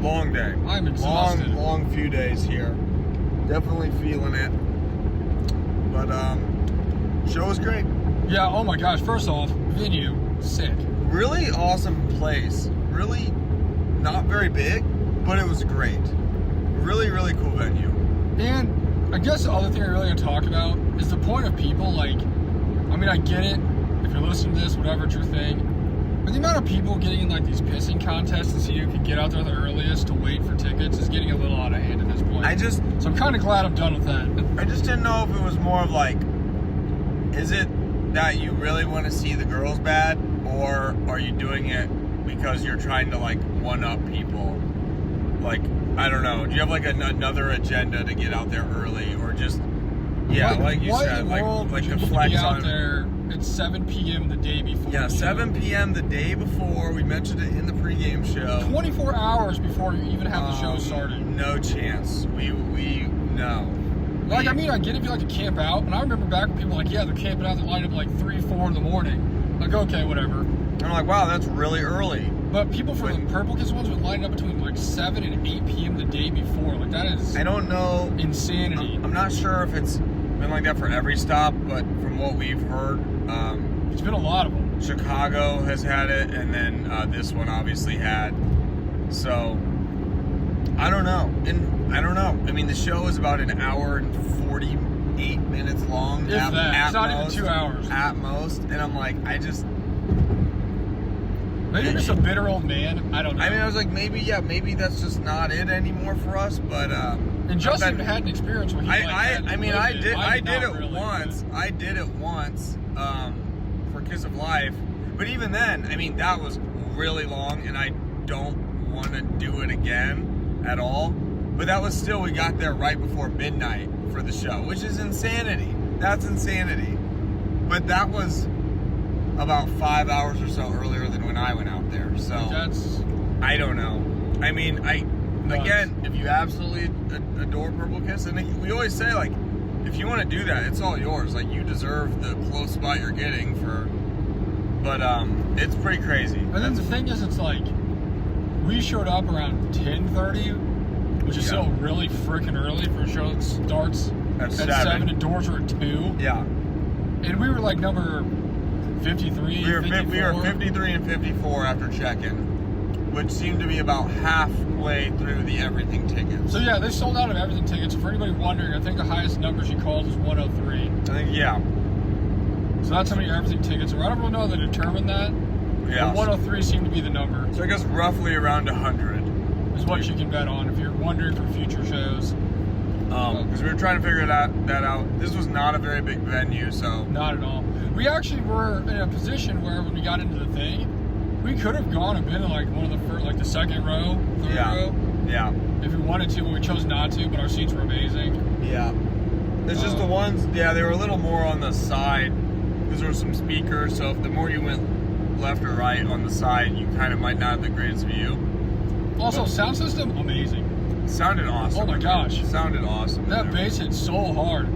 Long day. I'm exhausted. Long few days here. Definitely feeling it. But show was great. Yeah, oh my gosh. First off, venue, sick. Really awesome place. Really not very big, but it was great. Really, really cool venue. And I guess the other thing I really want to talk about is the point of people, like, I mean, I get it. If you're listening to this, whatever, it's your thing. But the amount of people getting in, like, these pissing contests to see who can get out there the earliest to wait for tickets is getting a little out of hand at this point. So I'm kind of glad I'm done with that. I just didn't know if it was more of, like, is it that you really want to see the girls bad, or are you doing it because you're trying to, like, one-up people? Like, I don't know. Do you have, like, another agenda to get out there early, or just, yeah, like you said, like the flex out there at 7 p.m. the day before. Yeah, 7 p.m. the day before. We mentioned it in the pregame show. 24 hours before you even have the show started. No chance. We no. Like, I mean, I get if you like to camp out, and I remember back when people were like, yeah, they're camping out, they line up like 3, 4 in the morning. Like, okay, whatever. And I'm like, wow, that's really early. But people from the Purple Kiss ones would line up between like 7 and 8 p.m. the day before. Like, that is, I don't know, insanity. I'm not sure if it's been like that for every stop, but from what we've heard, it's been a lot of them. Chicago has had it, and then this one obviously had. So I don't know. I mean, the show is about an hour and 48 minutes long. If that. It's not even 2 hours. At most. And I'm like, maybe I'm just a bitter old man. I don't know. I mean, I was like, maybe that's just not it anymore for us. But and Justin had an experience where he I did it really, once. But I did it once for Kiss of Life. But even then, I mean, that was really long, and I don't want to do it again at all. But that was still, we got there right before midnight for the show, which is insanity. That's insanity. But that was about 5 hours or so earlier than when I went out there. So I don't know. I mean, again, if you absolutely adore Purple Kiss, and we always say, like, if you want to do that, it's all yours. Like, you deserve the close spot you're getting for. But it's pretty crazy. And then the thing is, it's like, we showed up around 10:30, which is still really freaking early for a show that starts at 7 and doors are at 2. Yeah. And we were like number 53, we were 53 and 54 after check-in, which seemed to be about halfway through the everything tickets. So yeah, they sold out of everything tickets. For anybody wondering, I think the highest number she called was 103. I think, yeah. So that's how many everything tickets are. I don't really know how they determined that. Yeah. But 103 seemed to be the number. So I guess roughly around 100 is what you can bet on if you're wondering for future shows. Because we were trying to figure that out. This was not a very big venue, so not at all. We actually were in a position where when we got into the thing, we could have gone and been in like one of the first, like the second row, third row. Yeah. If we wanted to, but we chose not to. But our seats were amazing. Yeah. It's just the ones. Yeah, they were a little more on the side because there were some speakers. So if the more you went left or right on the side, you kind of might not have the greatest view. Also, sound system amazing. Sounded awesome. Oh my gosh. Sounded awesome. That bass hit so hard.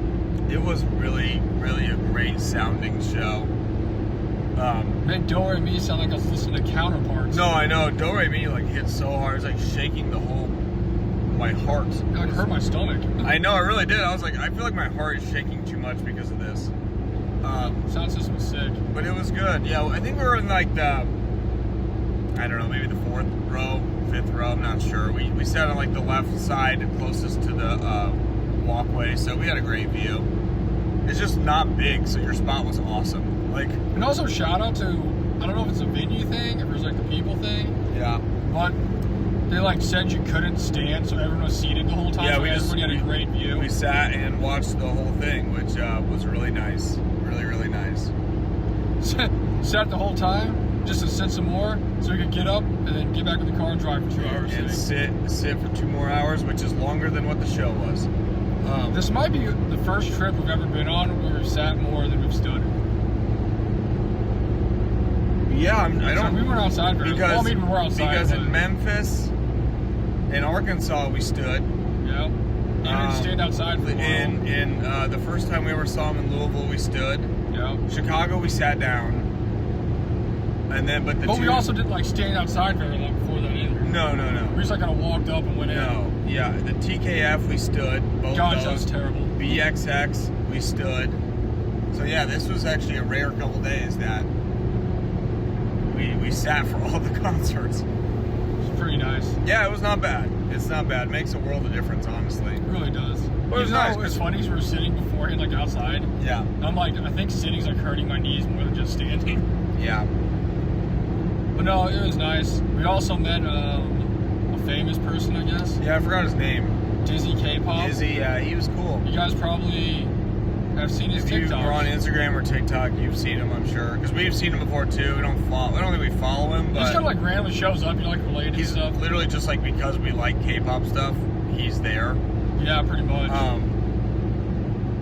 It was really, really a great sounding show. Made Do Re Mi sound like I was listening to Counterparts. No, I know. Do Re Mi like hit so hard, it's like shaking the whole my heart. It like hurt my stomach. I know, it really did. I was like, I feel like my heart is shaking too much because of this. Sound system was sick. But it was good. Yeah, I think we were in like the, I don't know, maybe the fourth row, fifth row. I'm not sure. We sat on like the left side, closest to the walkway, so we had a great view. It's just not big, so your spot was awesome. Like, and also shout out to, I don't know if it's a venue thing, if it's like the people thing. Yeah. But they like said you couldn't stand, so everyone was seated the whole time. Yeah, so we everybody had a great view. We sat and watched the whole thing, which was really nice. Really, really nice. Sat the whole time just to sit some more, so we could get up and then get back in the car and drive for 2 hours. And sit for 2 more hours, which is longer than what the show was. This might be the first trip we've ever been on where we've sat more than we've stood. Yeah, I don't. So we weren't outside very because, well, I mean, we were outside. Because but, in Memphis, in Arkansas, we stood. Yeah. You didn't stand outside for a while. In the first time we ever saw them in Louisville, we stood. Yeah. Chicago, we sat down. And then, but we also didn't like stand outside very long before that either. No. We just like kind of walked up and went in. No, yeah. The TKF, we stood. Both Gosh, those. that was terrible. BXX, we stood. So yeah, this was actually a rare couple days that we sat for all the concerts. It's pretty nice. Yeah, it was not bad. It's not bad. It makes a world of difference, honestly. It really does. But it was nice. It's funny, we were sitting beforehand, like outside. Yeah. And I'm like, I think sitting's like hurting my knees more than just standing. Yeah. But no, it was nice. We also met a famous person, I guess. Yeah, I forgot his name. Dizzy K-pop. Dizzy, yeah, he was cool. You guys probably have seen his TikToks. If you were on Instagram or TikTok, you've seen him, I'm sure. Because we've seen him before too. I don't think we follow him, but he just kind of like randomly shows up. You know, like related he's stuff. Literally just like because we like K-pop stuff, he's there. Yeah, pretty much.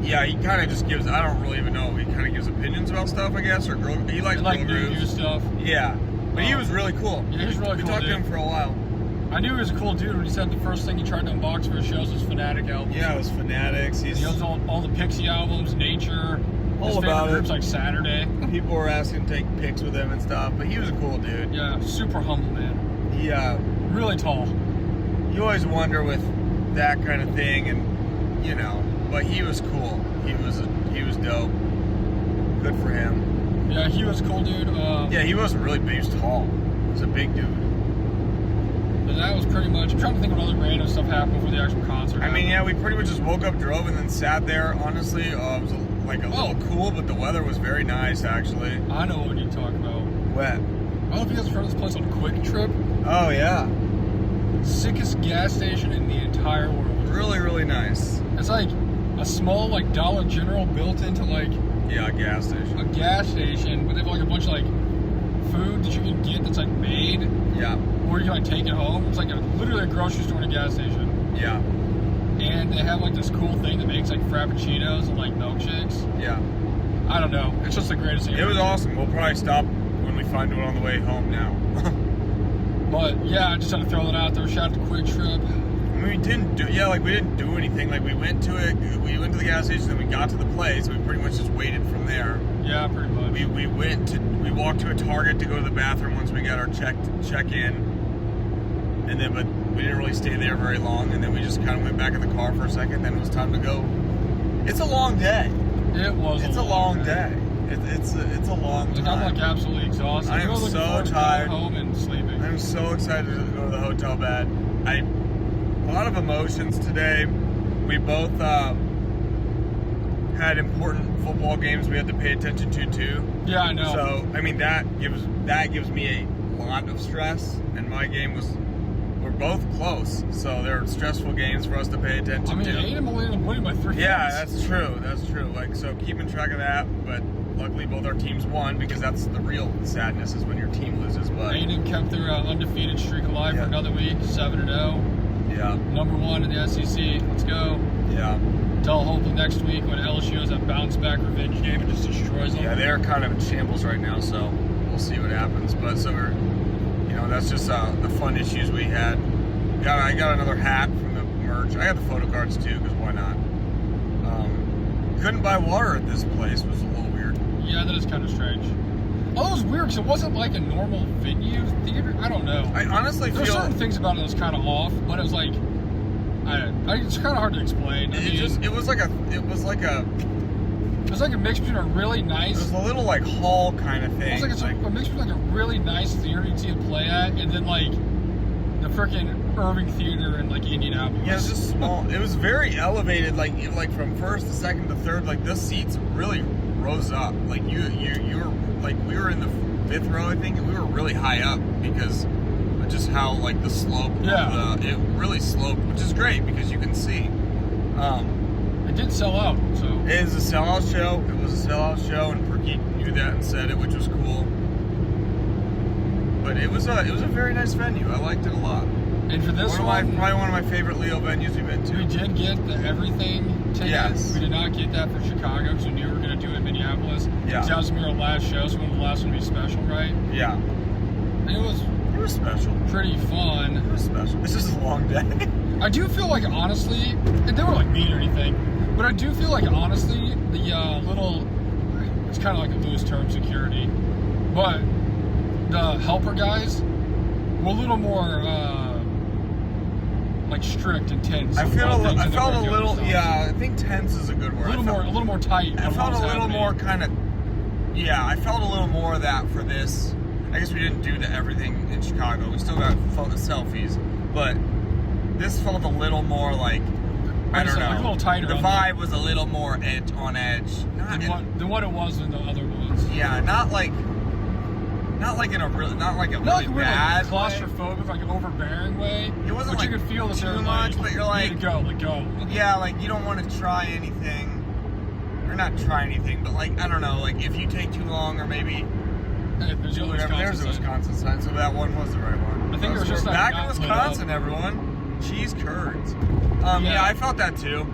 Yeah, he kind of just gives. I don't really even know. He kind of gives opinions about stuff, I guess, or girl. He likes like girl new groups. stuff. Yeah, but he was really cool. Yeah, he was really we cool. We talked to him for a while. I knew he was a cool dude when he said the first thing he tried to unbox for his shows was Fanatic albums. Yeah, it was Fanatics. He owns all the Pixie albums, Nature, all his about favorite groups like Saturday. People were asking to take pics with him and stuff, but he was a cool dude. Yeah, super humble man. Yeah, really tall. You always wonder with that kind of thing, and you know, but he was cool. He was dope. Good for him. Yeah, he was a cool dude. Yeah, he wasn't really big. He was tall. He was a big dude. But that was pretty much. I'm trying to think of what other random stuff happened before the actual concert. I mean, yeah, we pretty much just woke up, drove, and then sat there. Honestly, it was like a little cool, but the weather was very nice, actually. I know what you talk about. Wet. I don't know if you guys have heard of this place on Quick Trip. Oh yeah. Sickest gas station in the entire world. Really, really nice. It's like a small like Dollar General built into like a gas station. A gas station, but they have like a bunch of like food that you can get that's like made. Yeah. Or you can like take it home. It's like literally a grocery store and a gas station. Yeah. And they have like this cool thing that makes like frappuccinos and like milkshakes. Yeah. I don't know. It's just the greatest thing. It was awesome. We'll probably stop when we find one on the way home now. But yeah, I just had to throw that out there. Shout out to Quick Trip. I mean, we didn't do anything. Like we went to the gas station, then we got to the place. We pretty much just waited from there. Yeah, pretty much. We walked to a Target to go to the bathroom once we got our check in. And then, but we didn't really stay there very long, and then we just kind of went back in the car for a second, then it was time to go. It's a long day. It was. It's a long day. It's a long time. I'm like absolutely exhausted. I am so tired. Home and sleeping. I'm so excited to go to the hotel bed. A lot of emotions today. We both had important football games we had to pay attention to too. Yeah, I know. So I mean that gives me a lot of stress, and my game we're both close, so they're stressful games for us to pay attention to. I mean, A&M only ended up winning by 3 Yeah, points. that's true. That's true. Like, so keeping track of that, but luckily both our teams won, because that's the real sadness, is when your team loses. But A&M kept their undefeated streak alive for another week, 7-0. Yeah. Number 1 in the SEC. Let's go. Yeah. Until hopefully next week when LSU has that bounce back revenge game and just destroys them. Yeah, they're kind of in shambles right now, so we'll see what happens. But so we're, that's just the fun issues we had. I got another hat from the merch. I got the photo cards too, because why not? Couldn't buy water at this place, was a little weird. Yeah, that is kind of strange. Oh, it was weird because it wasn't like a normal venue theater. I don't know. I honestly feel there's certain things about it that was kind of off, but it was like, it's kind of hard to explain. It was like a mix between a really nice. It was a little like hall kind of thing. It was like a mix between like a really nice theater you see to play at, and then like the freaking Irving Theater in like Indianapolis. Yeah, it's just small. It was very elevated, like from first to second to third. Like the seats really rose up. Like you were like we were in the fifth row, I think, and we were really high up because of just how like the slope. Yeah. It really sloped, which is great because you can see. It did sell out, so it is a sellout show. It was a sellout show, and Purki knew that and said it, which was cool. But it was a very nice venue. I liked it a lot. And for this probably one of my favorite Leo venues we've been to. We did get the everything ticket. Yes. We did not get that for Chicago because we knew we were going to do it in Minneapolis. Yeah. That was going to be our last show, so we wanted the last one to be special, right? Yeah. And it was special. Pretty fun. It was special. It's just a long day. I do feel like, honestly, and they were like mean or anything, but I do feel like, honestly, the little, it's kind of like a loose term, security, but the helper guys were a little more like strict and tense. I felt a little, yeah. I think tense is a good word. A little more tight. I felt a little more kind of, yeah. I felt a little more of that for this. I guess we didn't do everything in Chicago. We still got selfies, but this felt a little more like, I don't know. Like a little tighter. The vibe was a little more on edge than what it was in the other ones. Yeah, not like in a really, not like a really bad, like claustrophobic, like an overbearing way. It wasn't but like you could feel that too much, but you're like, you need to go. Yeah, like you don't want to try anything, or not try anything, but like I don't know, like if you take too long, or maybe. Hey, there's a Wisconsin sign, so that one was the right one. I think it was just back in Wisconsin, everyone. Cheese curds. Yeah, I felt that too.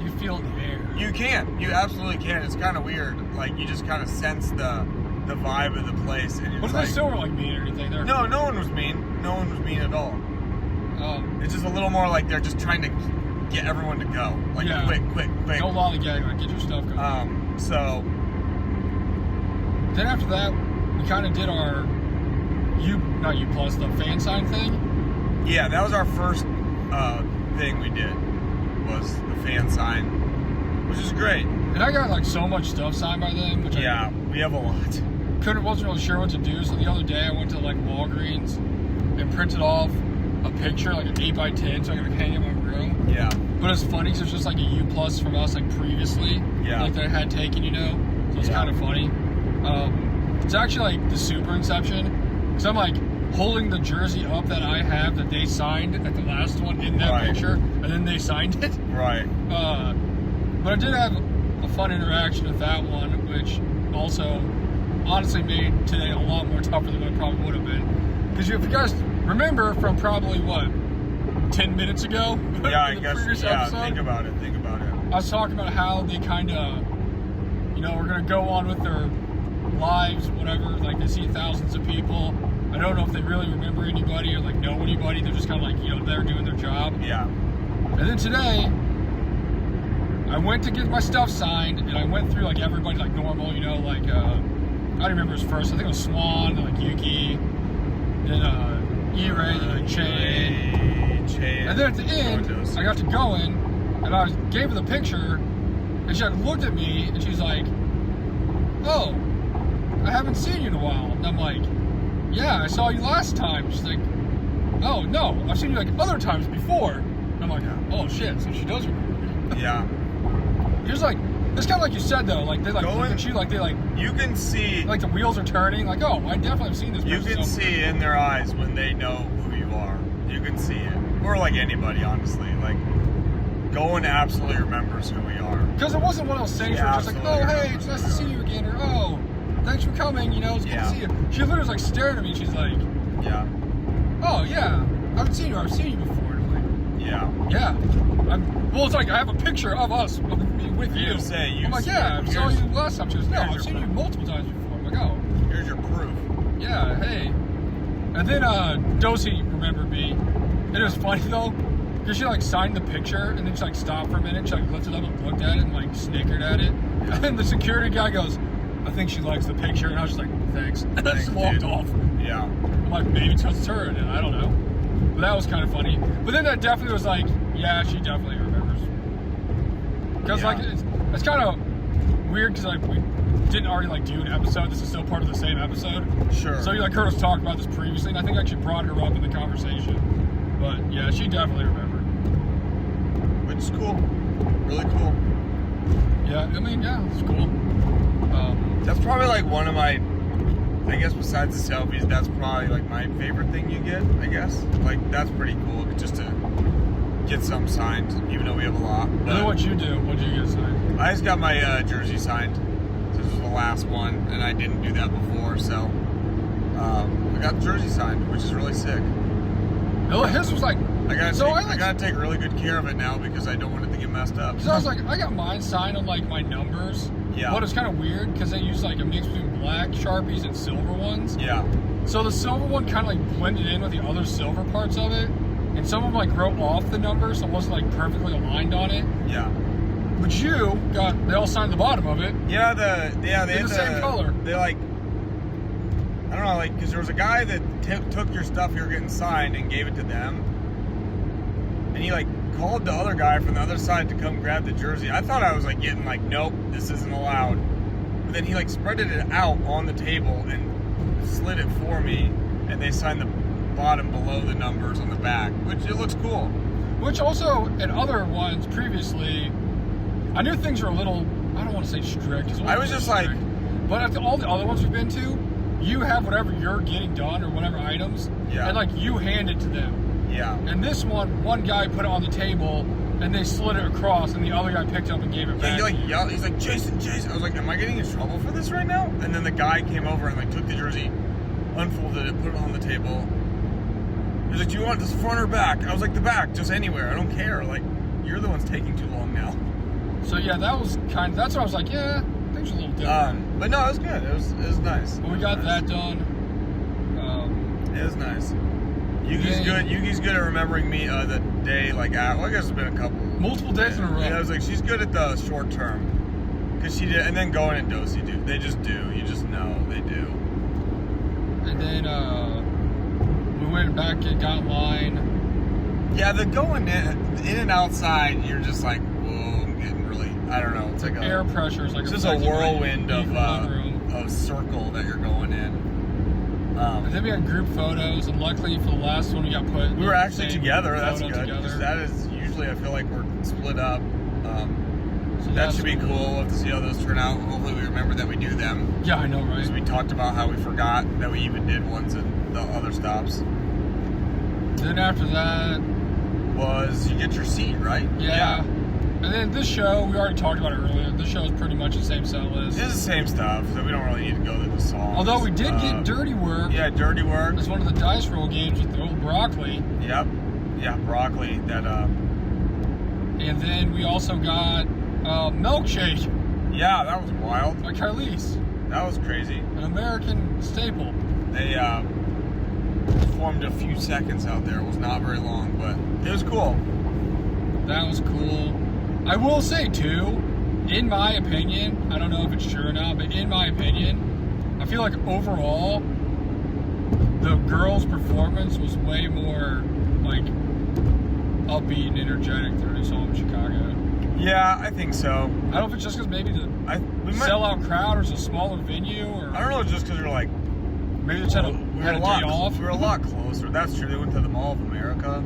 You feel it in the air. You can. You absolutely can. It's kind of weird. Like you just kind of sense the vibe of the place. And but they still weren't like mean or anything. No one was mean. No one was mean at all. It's just a little more like they're just trying to get everyone to go. Like quick. Don't lollygag, like get your stuff going. So. Then after that, we kind of did our the fan sign thing. Yeah, that was our first thing we did, was the fan sign, which is great. And I got like so much stuff signed by them, which we have a lot. Wasn't really sure what to do. So the other day I went to like Walgreens and printed off a picture, like an 8x10, so I could hang it in my room. Yeah. But it's funny because it's just like a U+ from us like previously, like that I had taken, So it's kind of funny. It's actually like the super inception, because I'm like holding the jersey up that I have that they signed at the last one in that picture, and then they signed it. Right. But I did have a fun interaction with that one, which also honestly made today a lot more tougher than it probably would have been. Because if you guys remember from probably 10 minutes ago? Yeah, I guess. Yeah, think about it. I was talking about how they kind of, were going to go on with their lives, whatever, like they see thousands of people. I don't know if they really remember anybody or like know anybody. They're just kind of like, they're doing their job. Yeah. And then today, I went to get my stuff signed, and I went through like everybody like normal, like I don't remember his first. I think it was Swan, then like Yuki, then E-Ray, then like Chain. And then at the end, I got to going, and I gave her the picture, and she looked at me, and she's like, "Oh, I haven't seen you in a while." And I'm like, "Yeah, I saw you last time." She's like, "Oh, no, I've seen you like other times before." And I'm like, "Oh, shit, so she does remember me." Yeah. It's like, it's kind of like you said, though. Like, they like look at you, like they like... You can see... Like, the wheels are turning. Like, oh, I definitely have seen this person. You can see in their eyes when they know who you are. You can see it. Or like anybody, honestly. Like, Goen absolutely remembers who we are. Because it wasn't one of those things where it's just like, "Oh, hey, it's nice to see you again," or "Oh, thanks for coming, it's good to see you." She literally was like staring at me, she's like, "Yeah. Oh, yeah, I've seen you before." And I'm like, Yeah. Well, it's like, I have a picture of us with you. I'm like, "Yeah, I saw you last time." She goes, "No, I've seen you multiple times before." I'm like, "Oh. Here's your proof." Yeah, hey. And then Dosey remembered me. And it was funny, though, because she, like, signed the picture, and then she, like, stopped for a minute. She, like, lifted up and looked at it and, like, snickered at it. And then the security guy goes, "I think she likes the picture." And I was just like, "Thanks." And I just walked off. Yeah. I'm like, maybe it's her, and I don't know. But that was kind of funny. But then that definitely was like, yeah, she definitely remembers. Because, like, it's kind of weird, because, like, didn't already like do an episode. This is still part of the same episode. Sure. So you like heard us talk about this previously, and I think I actually brought her up in the conversation. But yeah, she definitely remembered. Which is cool. Really cool. Yeah, I mean, yeah, it's cool. That's probably like one of my, I guess besides the selfies, that's probably like my favorite thing you get, I guess. Like, that's pretty cool just to get something signed, even though we have a lot. And then what'd you do? What did you get signed? I just got my jersey signed. This was the last one, and I didn't do that before, so I got the jersey signed, which is really sick. No, his was like... I gotta take really good care of it now because I don't want it to get messed up. So I was like, I got mine signed on like my numbers. Yeah. But it's kind of weird because they use like a mix between black Sharpies and silver ones. Yeah. So the silver one kind of like blended in with the other silver parts of it. And some of them like wrote off the numbers, so it wasn't like perfectly aligned on it. Yeah. But they all signed the bottom of it. Yeah, they had the same color. They like, I don't know, like, because there was a guy that took your stuff you were getting signed and gave it to them. And he like called the other guy from the other side to come grab the jersey. I thought I was like getting like, nope, this isn't allowed. But then he like spreaded it out on the table and slid it for me, and they signed the bottom below the numbers on the back, which it looks cool. Which also, in other ones previously, I knew things were a little, I don't want to say strict. I was just strict, like... But at all the other ones we've been to, you have whatever you're getting done or whatever items, and like you hand it to them. Yeah. And this one guy put it on the table, and they slid it across, and the other guy picked it up and gave it back. Yeah, he like yelled, he's like, Jason. I was like, am I getting in trouble for this right now? And then the guy came over and like took the jersey, unfolded it, put it on the table. He's like, do you want this front or back? I was like, the back, just anywhere. I don't care. Like, you're the one's taking too long now. So yeah, that's what I was like, yeah, things are a little different. But no, it was good. It was nice. Well, we got that done. It was nice. Yuki's good at remembering me the day, like, well, I guess it's been a couple. Multiple days in a row. Yeah, I was like, she's good at the short term. Because she did, and then going and Dosey do. They just do. You just know they do. And then we went back and got in line. Yeah, the going in and outside, you're just like, whoa, I'm getting really, I don't know. It's like air pressure is like it's just a whirlwind of circle that you're going in. And then we had group photos, and luckily for the last one we got put. We were actually together. That's good. Together. That is usually I feel like we're split up. So that should be cool. We'll have to see how those turn out. Hopefully we remember that we do them. Yeah, I know, right? Because we talked about how we forgot that we even did ones at the other stops. Then after that was you get your seat, right? Yeah. And then this show, we already talked about it earlier. This show is pretty much the same set list. It's the same stuff, so we don't really need to go through the songs. Although we did get Dirty Work. Yeah, Dirty Work. It's one of the dice roll games with the old Broccoli. Yep. Yeah, Broccoli. That. And then we also got Milkshake. Yeah, that was wild. By Carlise. That was crazy. An American staple. They performed a few seconds out there. It was not very long, but it was cool. That was cool. I will say, too, in my opinion, I don't know if it's true or not, but in my opinion, I feel like overall, the girls' performance was way more, like, upbeat and energetic than I saw in Chicago. Yeah, I think so. I don't know if it's just because maybe the sellout crowd or it's a smaller venue, or... I don't know, just because we're like... Maybe they just had a day off. We were a lot closer. That's true. They went to the Mall of America.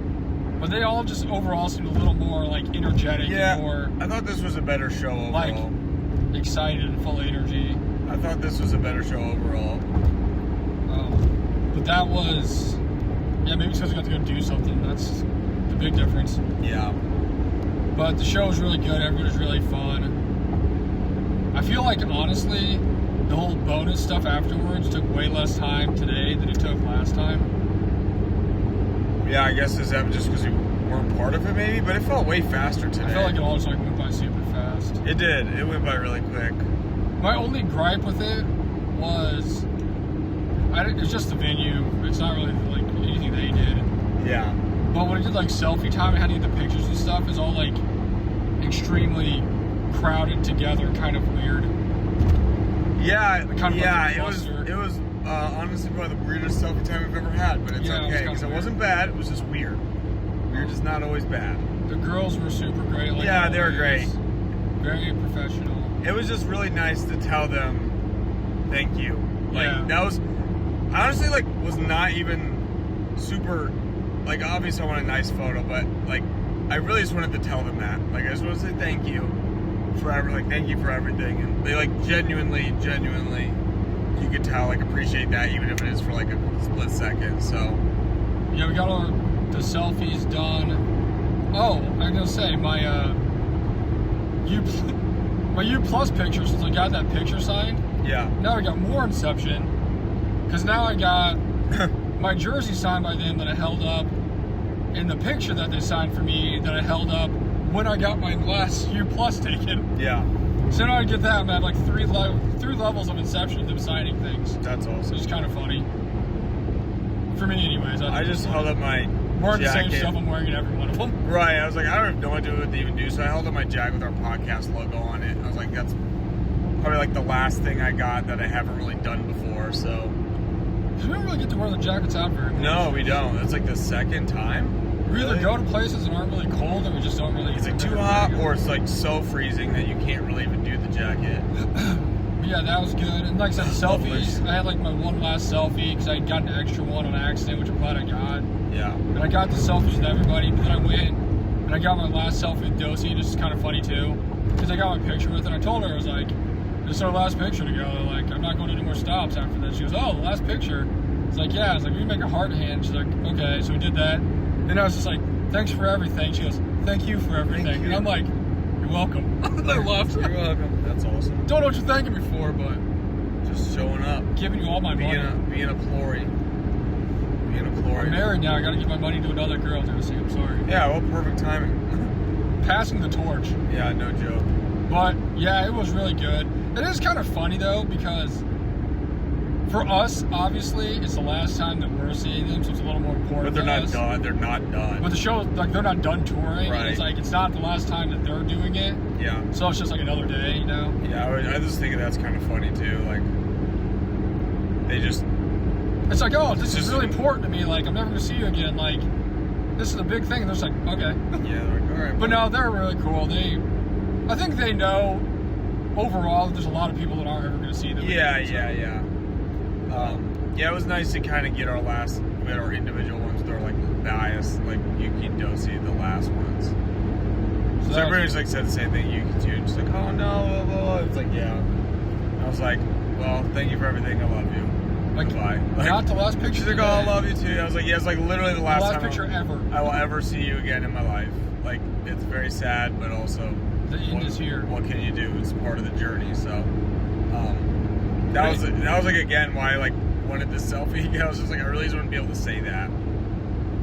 But they all just overall seemed a little more, like, energetic. Yeah, and more... I thought this was a better show overall. Like, excited and full of energy. I thought this was a better show overall. But that was... Yeah, maybe because we got to go do something. That's the big difference. Yeah. But the show was really good. Everyone was really fun. I feel like, honestly, the whole bonus stuff afterwards took way less time today than it took last time. Yeah, I guess is that just because we weren't part of it, maybe? But it felt way faster today. I felt like it all just like went by super fast. It did. It went by really quick. My only gripe with it was, it's just the venue. It's not really like anything they did. Yeah. But when it did like selfie time and how to get the pictures and stuff, is all like extremely crowded together, kind of weird. Yeah, kind of yeah. It was honestly probably the weirdest selfie time we've ever had, but it's okay because it wasn't bad. It was just weird. Weird is not always bad. The girls were super great. Like yeah, they were great. Very professional. it was just really nice to tell them thank you. Like, Yeah. that was, honestly, like, was not even super, like, obviously I want a nice photo, but, like, I really just wanted to tell them that. Like, I just want to say thank you thank you for everything. And they, like, genuinely, you could tell, like, appreciate that, even if it is for, like, a split second, so. Yeah, we got the selfies done. Oh, I was gonna say, my U Plus picture, since I got that picture signed, Yeah. now I got more Inception, because now I got my jersey signed by them that I held up, and the picture that they signed for me that I held up when I got my last U Plus taken. Yeah. So now I get that, and I have like three levels of Inception of them signing things. That's awesome. It's kind of funny. For me anyways. I just held up my wearing the same jacket. stuff I'm wearing in every one of them. Right, I was like, I don't have no idea what to even do, so I held up my jacket with our podcast logo on it. I was like, that's probably like the last thing I got that I haven't really done before, so. Because we don't really get to wear the jackets out very much. No, we don't. It's like the second time. We either go to places that aren't really cold, or we just don't really. It's like too hot, or it's like so freezing that you can't really even do the jacket. But yeah, that was good. And like I said, selfies. I had like my one last selfie because I got an extra one on accident, which I'm glad I got. Yeah. And I got the selfies with everybody. But then I went and I got my last selfie with Dosey, and it's kind of funny too, because I got my picture with her. And I told her, I was like, "This is our last picture together. Like, I'm not going to any more stops after this." She goes, "Oh, the last picture." It's like, "Yeah." I was like, "We can make a heart hand." She's like, "Okay." So we did that. And I was just like, "Thanks for everything." She goes, "Thank you for everything." Thank you. And I'm like, "You're welcome." And I left. You're welcome. That's awesome. Don't know what you're thanking me for, but Just showing up. giving you all my money. Being a plory. Being a plory. I'm married now. I got to give my money to another girl, Tennessee. I'm sorry. Yeah, well, perfect timing. Passing the torch. Yeah, no joke. But yeah, it was really good. It is kind of funny though, because for us, obviously, it's the last time that we're seeing them, so it's a little more important. But they're to not us. done. They're not done. But the show, like, they're not done touring. Right. And it's like, it's not the last time that they're doing it. Yeah. So it's just like another day, you know? Yeah, I just think that's kind of funny too. Like, they just. It's like, oh, this is just- really important to me. Like, I'm never going to see you again. Like, this is a big thing. And they're just like, okay. Yeah, they're like, all right. But no, they're really cool. I think they know overall that there's a lot of people that aren't ever going to see them. Yeah, again, so. yeah. Yeah, it was nice to kind of get our last, we had our individual ones. They're like the highest, like Yuki and Dosey, the last ones. So that everybody was- was like said the same thing, Yuki too. Just like, oh no, blah, blah, blah. It's like, yeah. I was like, well, thank you for everything. I love you. Like, Goodbye. Like, not the last picture. she's like, oh, I love you too. I was like, yeah, it's like literally the last time picture ever. I will ever see you again in my life. Like, it's very sad, but also The end is here. What can you do? It's part of the journey. So that was like again why I like wanted this selfie. I was just like, I really just want to be able to say that.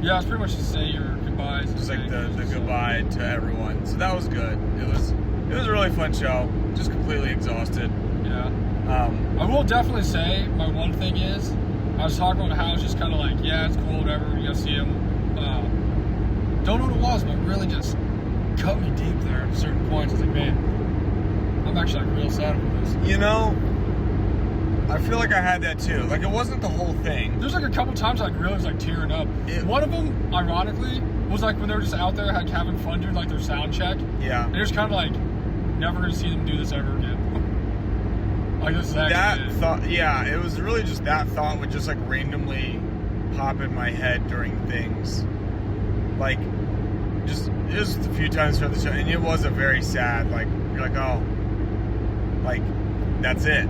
Yeah, it's pretty much to say your goodbyes. Just like the So- goodbye to everyone. So that was good. It was a really fun show. Just completely exhausted. Yeah. I will definitely say my one thing is, I was talking about how it's just kind of like, yeah, it's cool, whatever. You go see him. Don't know what it was, but really just cut me deep there at certain points. It's like, man, I'm actually like real sad about this. You know, I feel like I had that too. Like it wasn't the whole thing. There's like a couple times I like really was like tearing up. One of them, ironically, was like when they were just out there having fun doing like their sound check. Yeah. And it was kind of like, never gonna see them do this ever again. Like this is actually That thought, yeah, it was really just that thought would just like randomly pop in my head during things. Like, just a few times throughout the show, and it was a very sad, like, you're like, oh, like, that's it.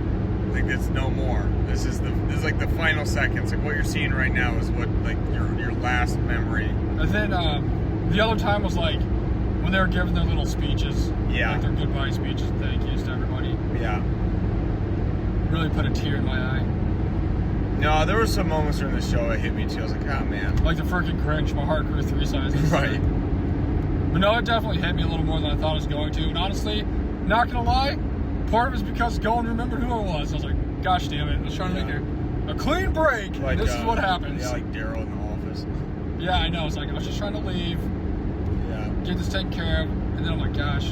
Like, there's no more. This is like the final seconds. Like, what you're seeing right now is what, like, your last memory. And then the other time was like when they were giving their little speeches. Yeah. Like their goodbye speeches and thank yous to everybody. Yeah. Really put a tear in my eye. No, there were some moments during the show that hit me too. I was like, oh, man. Like the freaking Grinch, my heart grew 3 sizes. Right. But no, it definitely hit me a little more than I thought it was going to. And honestly, not gonna lie, part of it is because Golan remembered who I was. I was like, gosh damn it, I was trying to make a clean break. Like, this is what happens. Yeah, like Daryl in the office. Yeah, I know. It's like I was just trying to leave, Yeah. get this taken care of, and then I'm like, gosh,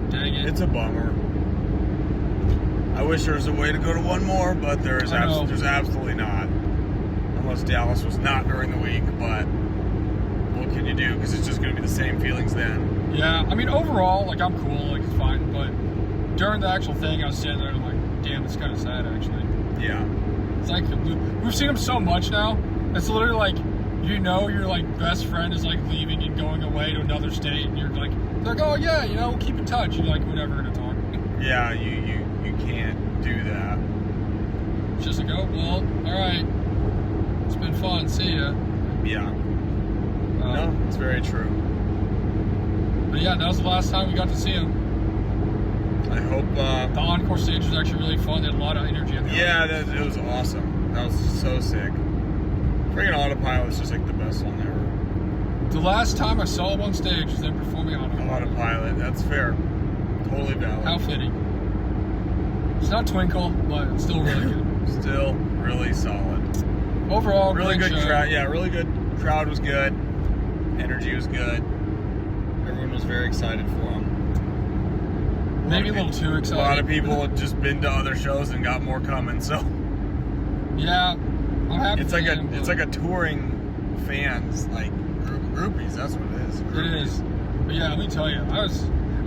dang it. It's a bummer. I wish there was a way to go to one more, but there's absolutely not. Unless Dallas was not during the week, but what can you do? Because it's just going to be the same feelings then. Yeah, I mean, overall, like, I'm cool, like, it's fine, but during the actual thing, I was sitting there and I'm like, damn, it's kind of sad actually. Yeah. It's like we've seen him so much now. It's literally like, you know, your like best friend is like leaving and going away to another state, and you're like, oh yeah, you know, we'll keep in touch. You're like, we're never gonna talk. Yeah, you can't do that. It's just like, oh well, all right, it's been fun. See ya. Yeah. No, it's very true. But yeah, that was the last time we got to see him. I hope. The encore stage was actually really fun. They had a lot of energy. Yeah, it was awesome. That was so sick. Freaking Autopilot is just like the best song ever. The last time I saw him on stage was them performing Autopilot. That's fair. Totally valid. How fitting. It's not Twinkle, but it's still really good. Still really solid. Overall, really great good show. crowd. Yeah, really good. Crowd was good. Energy was good. Everyone was very excited for him. Maybe a little too excited. A lot of people had just been to other shows and got more coming. So yeah, I'm happy. It's like a touring fans, like groupies. That's what it is. Groupies. It is. But yeah, let me tell you, I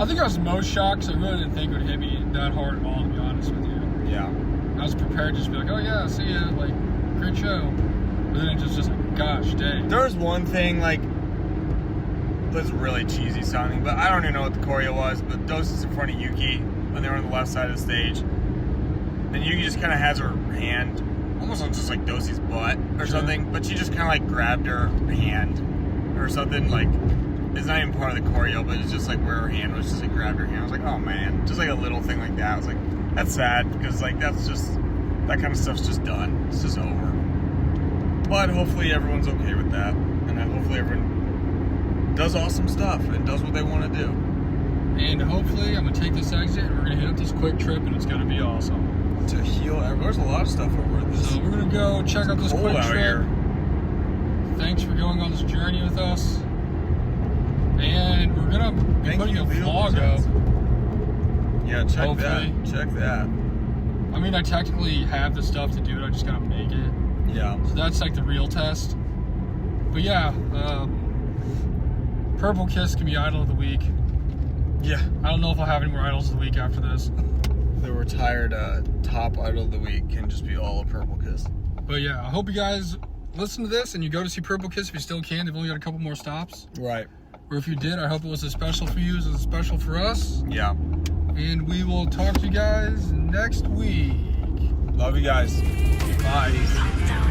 think I was most shocked because I really didn't think it would hit me that hard at all, to be honest with you. Yeah. I was prepared to just be like, oh yeah, see ya, like, great show. But then it just like, gosh, dang. There's one thing, like, that's really cheesy sounding, but I don't even know what the choreo was, but Dosi's in front of Yuki when they were on the left side of the stage. And Yuki just kind of has her hand almost on just like Dosi's butt or something, but she just kind of like grabbed her hand or something, like, it's not even part of the choreo, but it's just like where her hand was, just like grabbed her hand. I was like, oh man, just like a little thing like that. I was like, that's sad, because like that's just, that kind of stuff's just done. It's just over. But hopefully everyone's okay with that, and hopefully everyone does awesome stuff and does what they want to do. And hopefully I'm going to take this exit and we're going to hit up this quick trip and it's going to be awesome. To heal, there's a lot of stuff over this. So we're going to go check out this quick trip. Here. Thanks for going on this journey with us. And we're going to be putting a vlog up. Yeah, check that. Check that. I mean, I technically have the stuff to do it. I just got to make it. Yeah. So that's like the real test. But yeah, Purple Kiss can be Idol of the Week. Yeah. I don't know if I'll have any more Idols of the Week after this. The retired top Idol of the Week can just be all of Purple Kiss. But yeah, I hope you guys listen to this and you go to see Purple Kiss if you still can. They've only got a couple more stops. Right. Or if you did, I hope it was as special for you as it was special for us. Yeah. And we will talk to you guys next week. Love you guys. Bye.